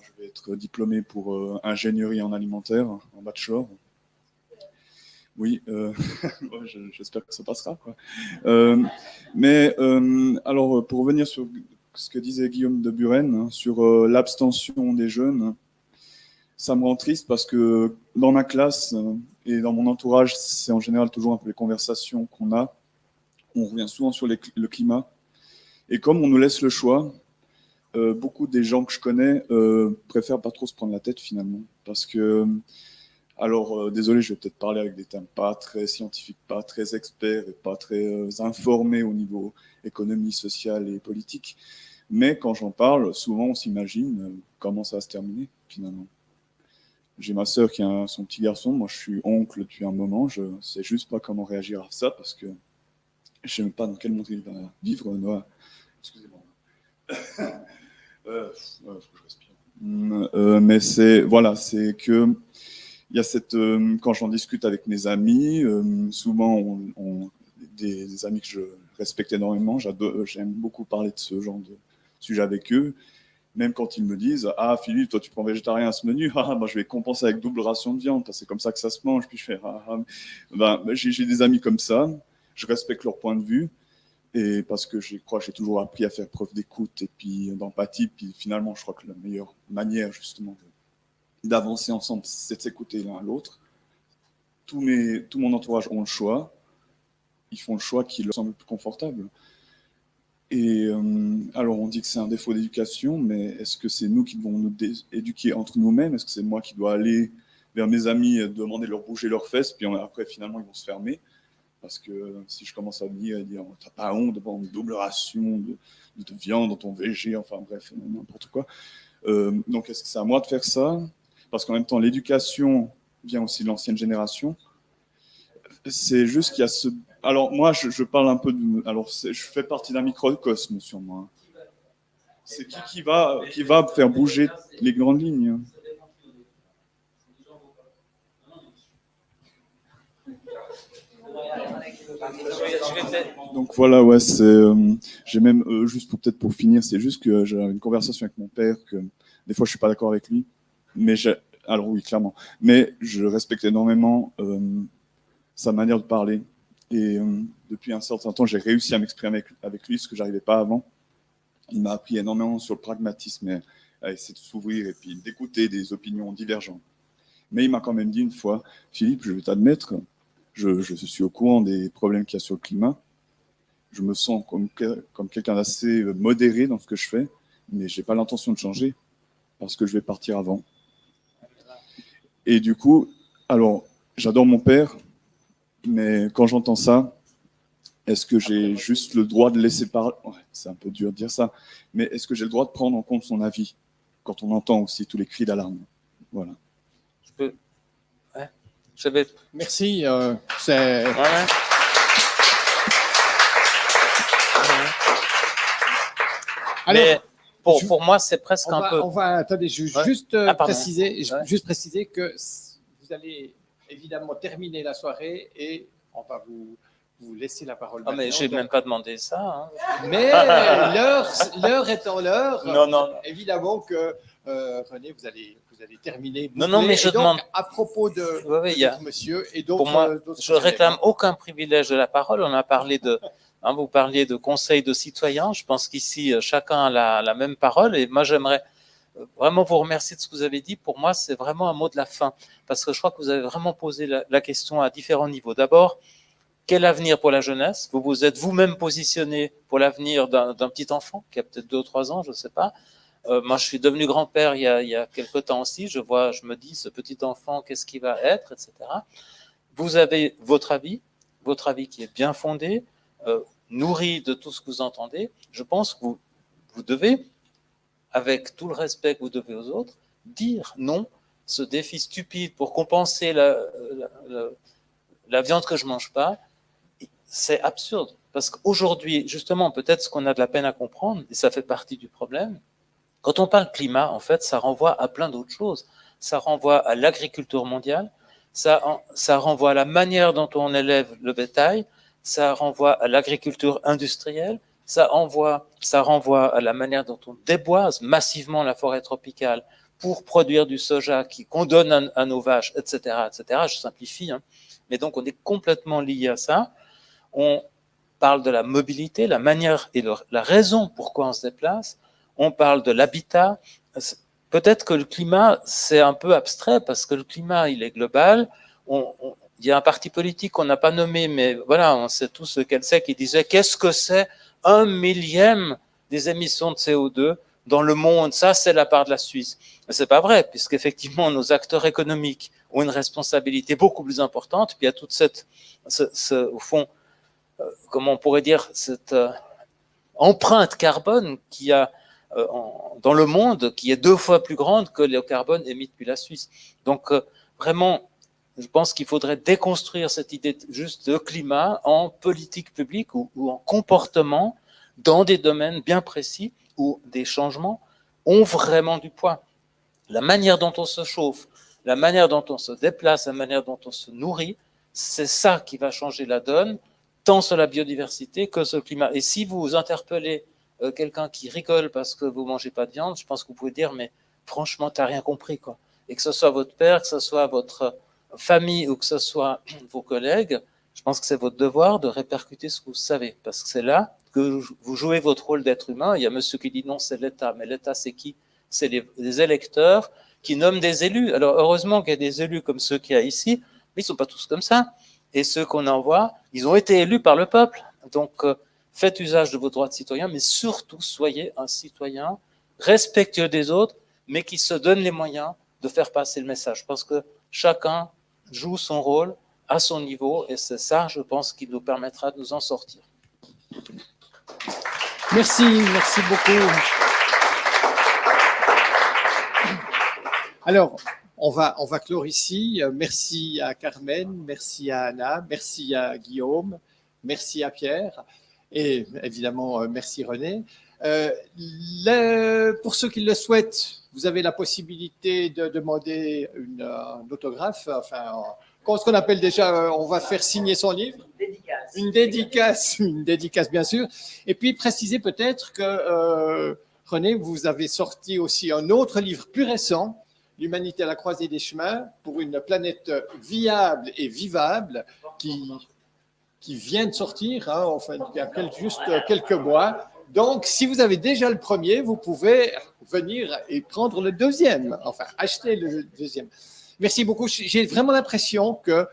Speaker 13: je vais être diplômé pour ingénierie en alimentaire, en bachelor. Oui, ouais, j'espère que ça passera, quoi. Alors, pour revenir sur ce que disait Guillaume de Buren, hein, sur l'abstention des jeunes, ça me rend triste parce que dans ma classe et dans mon entourage, c'est en général toujours un peu les conversations qu'on a. On revient souvent sur le climat. Et comme on nous laisse le choix, beaucoup des gens que je connais préfèrent pas trop se prendre la tête finalement. Parce que, alors désolé, je vais peut-être parler avec des termes pas très scientifiques, pas très experts et pas très informés au niveau économie, sociale et politique. Mais quand j'en parle, souvent on s'imagine comment ça va se terminer finalement. J'ai ma sœur qui a son petit garçon, moi je suis oncle depuis un moment, je sais juste pas comment réagir à ça parce que je sais même pas dans quel monde il va vivre, Noah. Excusez-moi. Faut que je respire. Mais c'est que il y a quand j'en discute avec mes amis, souvent des amis que je respecte énormément, j'aime beaucoup parler de ce genre de sujet avec eux. Même quand ils me disent « Ah, Philippe, toi, tu prends végétarien à ce menu, moi, je vais compenser avec double ration de viande, parce que c'est comme ça que ça se mange. » Puis je fais j'ai des amis comme ça, je respecte leur point de vue, et parce que je crois que j'ai toujours appris à faire preuve d'écoute et puis d'empathie. Puis finalement, je crois que la meilleure manière, justement, d'avancer ensemble, c'est de s'écouter l'un à l'autre. Tout mon entourage ont le choix. Ils font le choix qui leur semble le plus confortable. Et alors, on dit que c'est un défaut d'éducation, mais est-ce que c'est nous qui devons nous éduquer entre nous-mêmes? Est-ce que c'est moi qui dois aller vers mes amis, demander de leur bouger leurs fesses, puis après, finalement, ils vont se fermer? Parce que si je commence à venir et dire « T'as pas honte devant une double ration de viande dans ton VG », enfin bref, n'importe quoi. Donc, est-ce que c'est à moi de faire ça? Parce qu'en même temps, l'éducation vient aussi de l'ancienne génération. C'est juste qu'il y a ce... Alors, moi, je parle un peu de... Alors, je fais partie d'un microcosme sur moi. C'est qui va faire bouger les grandes lignes? Donc voilà, ouais, j'ai même, juste pour finir, c'est juste que j'ai une conversation avec mon père, que des fois je suis pas d'accord avec lui, mais alors oui, clairement, mais je respecte énormément sa manière de parler. Et depuis un certain temps, j'ai réussi à m'exprimer avec lui, ce que j'arrivais pas avant. Il m'a appris énormément sur le pragmatisme et à essayer de s'ouvrir et puis d'écouter des opinions divergentes. Mais il m'a quand même dit une fois, Philippe, je vais t'admettre, je suis au courant des problèmes qu'il y a sur le climat. Je me sens comme quelqu'un d'assez modéré dans ce que je fais, mais j'ai pas l'intention de changer parce que je vais partir avant. Et du coup, alors, j'adore mon père, mais quand j'entends ça, est-ce que j'ai juste le droit de laisser parler? Ouais, c'est un peu dur de dire ça, mais est-ce que j'ai le droit de prendre en compte son avis quand on entend aussi tous les cris d'alarme? Voilà.
Speaker 2: Merci. C'est...
Speaker 1: Ouais.
Speaker 2: Alors,
Speaker 1: mais pour moi, c'est presque un peu...
Speaker 2: Attendez, juste préciser que vous allez évidemment terminer la soirée et on va vous laisser la parole.
Speaker 1: mais je n'ai même pas demandé ça. Hein.
Speaker 2: Mais l'heure étant l'heure,
Speaker 1: non.
Speaker 2: évidemment que René, vous allez terminer.
Speaker 1: Non, mais je demande...
Speaker 2: À propos de monsieur et d'autres...
Speaker 1: Pour moi, je ne réclame aucun privilège de la parole. On a parlé de... vous parliez de conseil de citoyens. Je pense qu'ici, chacun a la même parole. Et moi, j'aimerais vraiment vous remercier de ce que vous avez dit. Pour moi, c'est vraiment un mot de la fin. Parce que je crois que vous avez vraiment posé la question à différents niveaux. D'abord, quel avenir pour la jeunesse? Vous vous êtes vous-même positionné pour l'avenir d'un petit enfant qui a peut-être 2 ou 3 ans, je ne sais pas. Moi, je suis devenu grand-père il y a quelque temps aussi. Je me dis, ce petit enfant, qu'est-ce qu'il va être, etc. Vous avez votre avis qui est bien fondé, nourri de tout ce que vous entendez. Je pense que vous devez, avec tout le respect que vous devez aux autres, dire non, ce défi stupide pour compenser la viande que je ne mange pas, c'est absurde. Parce qu'aujourd'hui, justement, peut-être ce qu'on a de la peine à comprendre, et ça fait partie du problème, quand on parle climat, en fait, ça renvoie à plein d'autres choses. Ça renvoie à l'agriculture mondiale, ça renvoie à la manière dont on élève le bétail, ça renvoie à l'agriculture industrielle, ça renvoie à la manière dont on déboise massivement la forêt tropicale pour produire du soja qu'on donne à nos vaches, etc., etc. Je simplifie, hein. Mais donc on est complètement lié à ça. On parle de la mobilité, la manière et la raison pourquoi on se déplace. On parle de l'habitat. Peut-être que le climat, c'est un peu abstrait parce que le climat, il est global. Il y a un parti politique qu'on n'a pas nommé, mais voilà, on sait tous ce qu'elle sait, qui disait qu'est-ce que c'est 1/1000 des émissions de CO2 dans le monde. Ça, c'est la part de la Suisse. Mais c'est pas vrai, puisqu'effectivement, nos acteurs économiques ont une responsabilité beaucoup plus importante. Puis il y a toute cette, au fond, comment on pourrait dire, cette empreinte carbone qui a dans le monde, qui est 2 fois plus grande que le carbone émis depuis la Suisse. Donc, vraiment, je pense qu'il faudrait déconstruire cette idée juste de climat en politique publique ou en comportement dans des domaines bien précis où des changements ont vraiment du poids. La manière dont on se chauffe, la manière dont on se déplace, la manière dont on se nourrit, c'est ça qui va changer la donne, tant sur la biodiversité que sur le climat. Et si vous interpellez quelqu'un qui rigole parce que vous ne mangez pas de viande, je pense que vous pouvez dire, mais franchement, tu n'as rien compris, quoi. Et que ce soit votre père, que ce soit votre famille ou que ce soit vos collègues, je pense que c'est votre devoir de répercuter ce que vous savez, parce que c'est là que vous jouez votre rôle d'être humain. Il y a monsieur qui dit non, c'est l'État, mais l'État, c'est qui? C'est les électeurs qui nomment des élus. Alors, heureusement qu'il y a des élus comme ceux qu'il y a ici, mais ils ne sont pas tous comme ça. Et ceux qu'on envoie, ils ont été élus par le peuple. Donc, faites usage de vos droits de citoyen, mais surtout, soyez un citoyen respectueux des autres, mais qui se donne les moyens de faire passer le message. Je pense que chacun joue son rôle à son niveau, et c'est ça, je pense, qui nous permettra de nous en sortir.
Speaker 2: Merci beaucoup. Alors, on va clore ici. Merci à Carmen, merci à Anna, merci à Guillaume, merci à Pierre et évidemment merci René. Pour ceux qui le souhaitent, vous avez la possibilité de demander un autographe, enfin, ce qu'on appelle déjà, on va faire signer son livre. Une dédicace bien sûr. Et puis préciser peut-être que René, vous avez sorti aussi un autre livre plus récent, L'humanité à la croisée des chemins, pour une planète viable et vivable, qui vient de sortir, hein, enfin, il y a juste quelques mois. Donc, si vous avez déjà le premier, vous pouvez venir et prendre le deuxième, enfin, acheter le deuxième. Merci beaucoup. J'ai vraiment l'impression que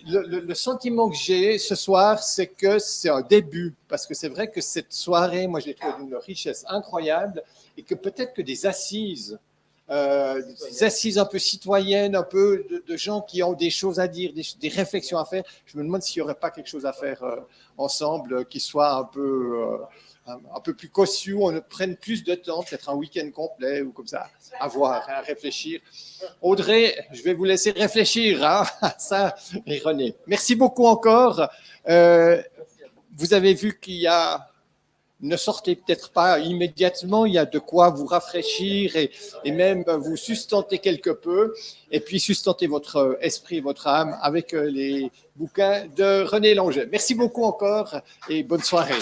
Speaker 2: le sentiment que j'ai ce soir, c'est que c'est un début, parce que c'est vrai que cette soirée, moi, je l'ai trouvée d'une richesse incroyable, et que peut-être que des assises un peu citoyennes, un peu de gens qui ont des choses à dire, des réflexions à faire. Je me demande s'il n'y aurait pas quelque chose à faire ensemble qui soit un peu plus cossu, on prenne plus de temps, peut-être un week-end complet ou comme ça, à voir, à réfléchir. Audrey, je vais vous laisser réfléchir à ça, et René. Merci beaucoup encore. Vous avez vu qu'il y a... Ne sortez peut-être pas immédiatement, il y a de quoi vous rafraîchir et même vous sustenter quelque peu, et puis sustenter votre esprit, votre âme avec les bouquins de René Langer. Merci beaucoup encore et bonne soirée.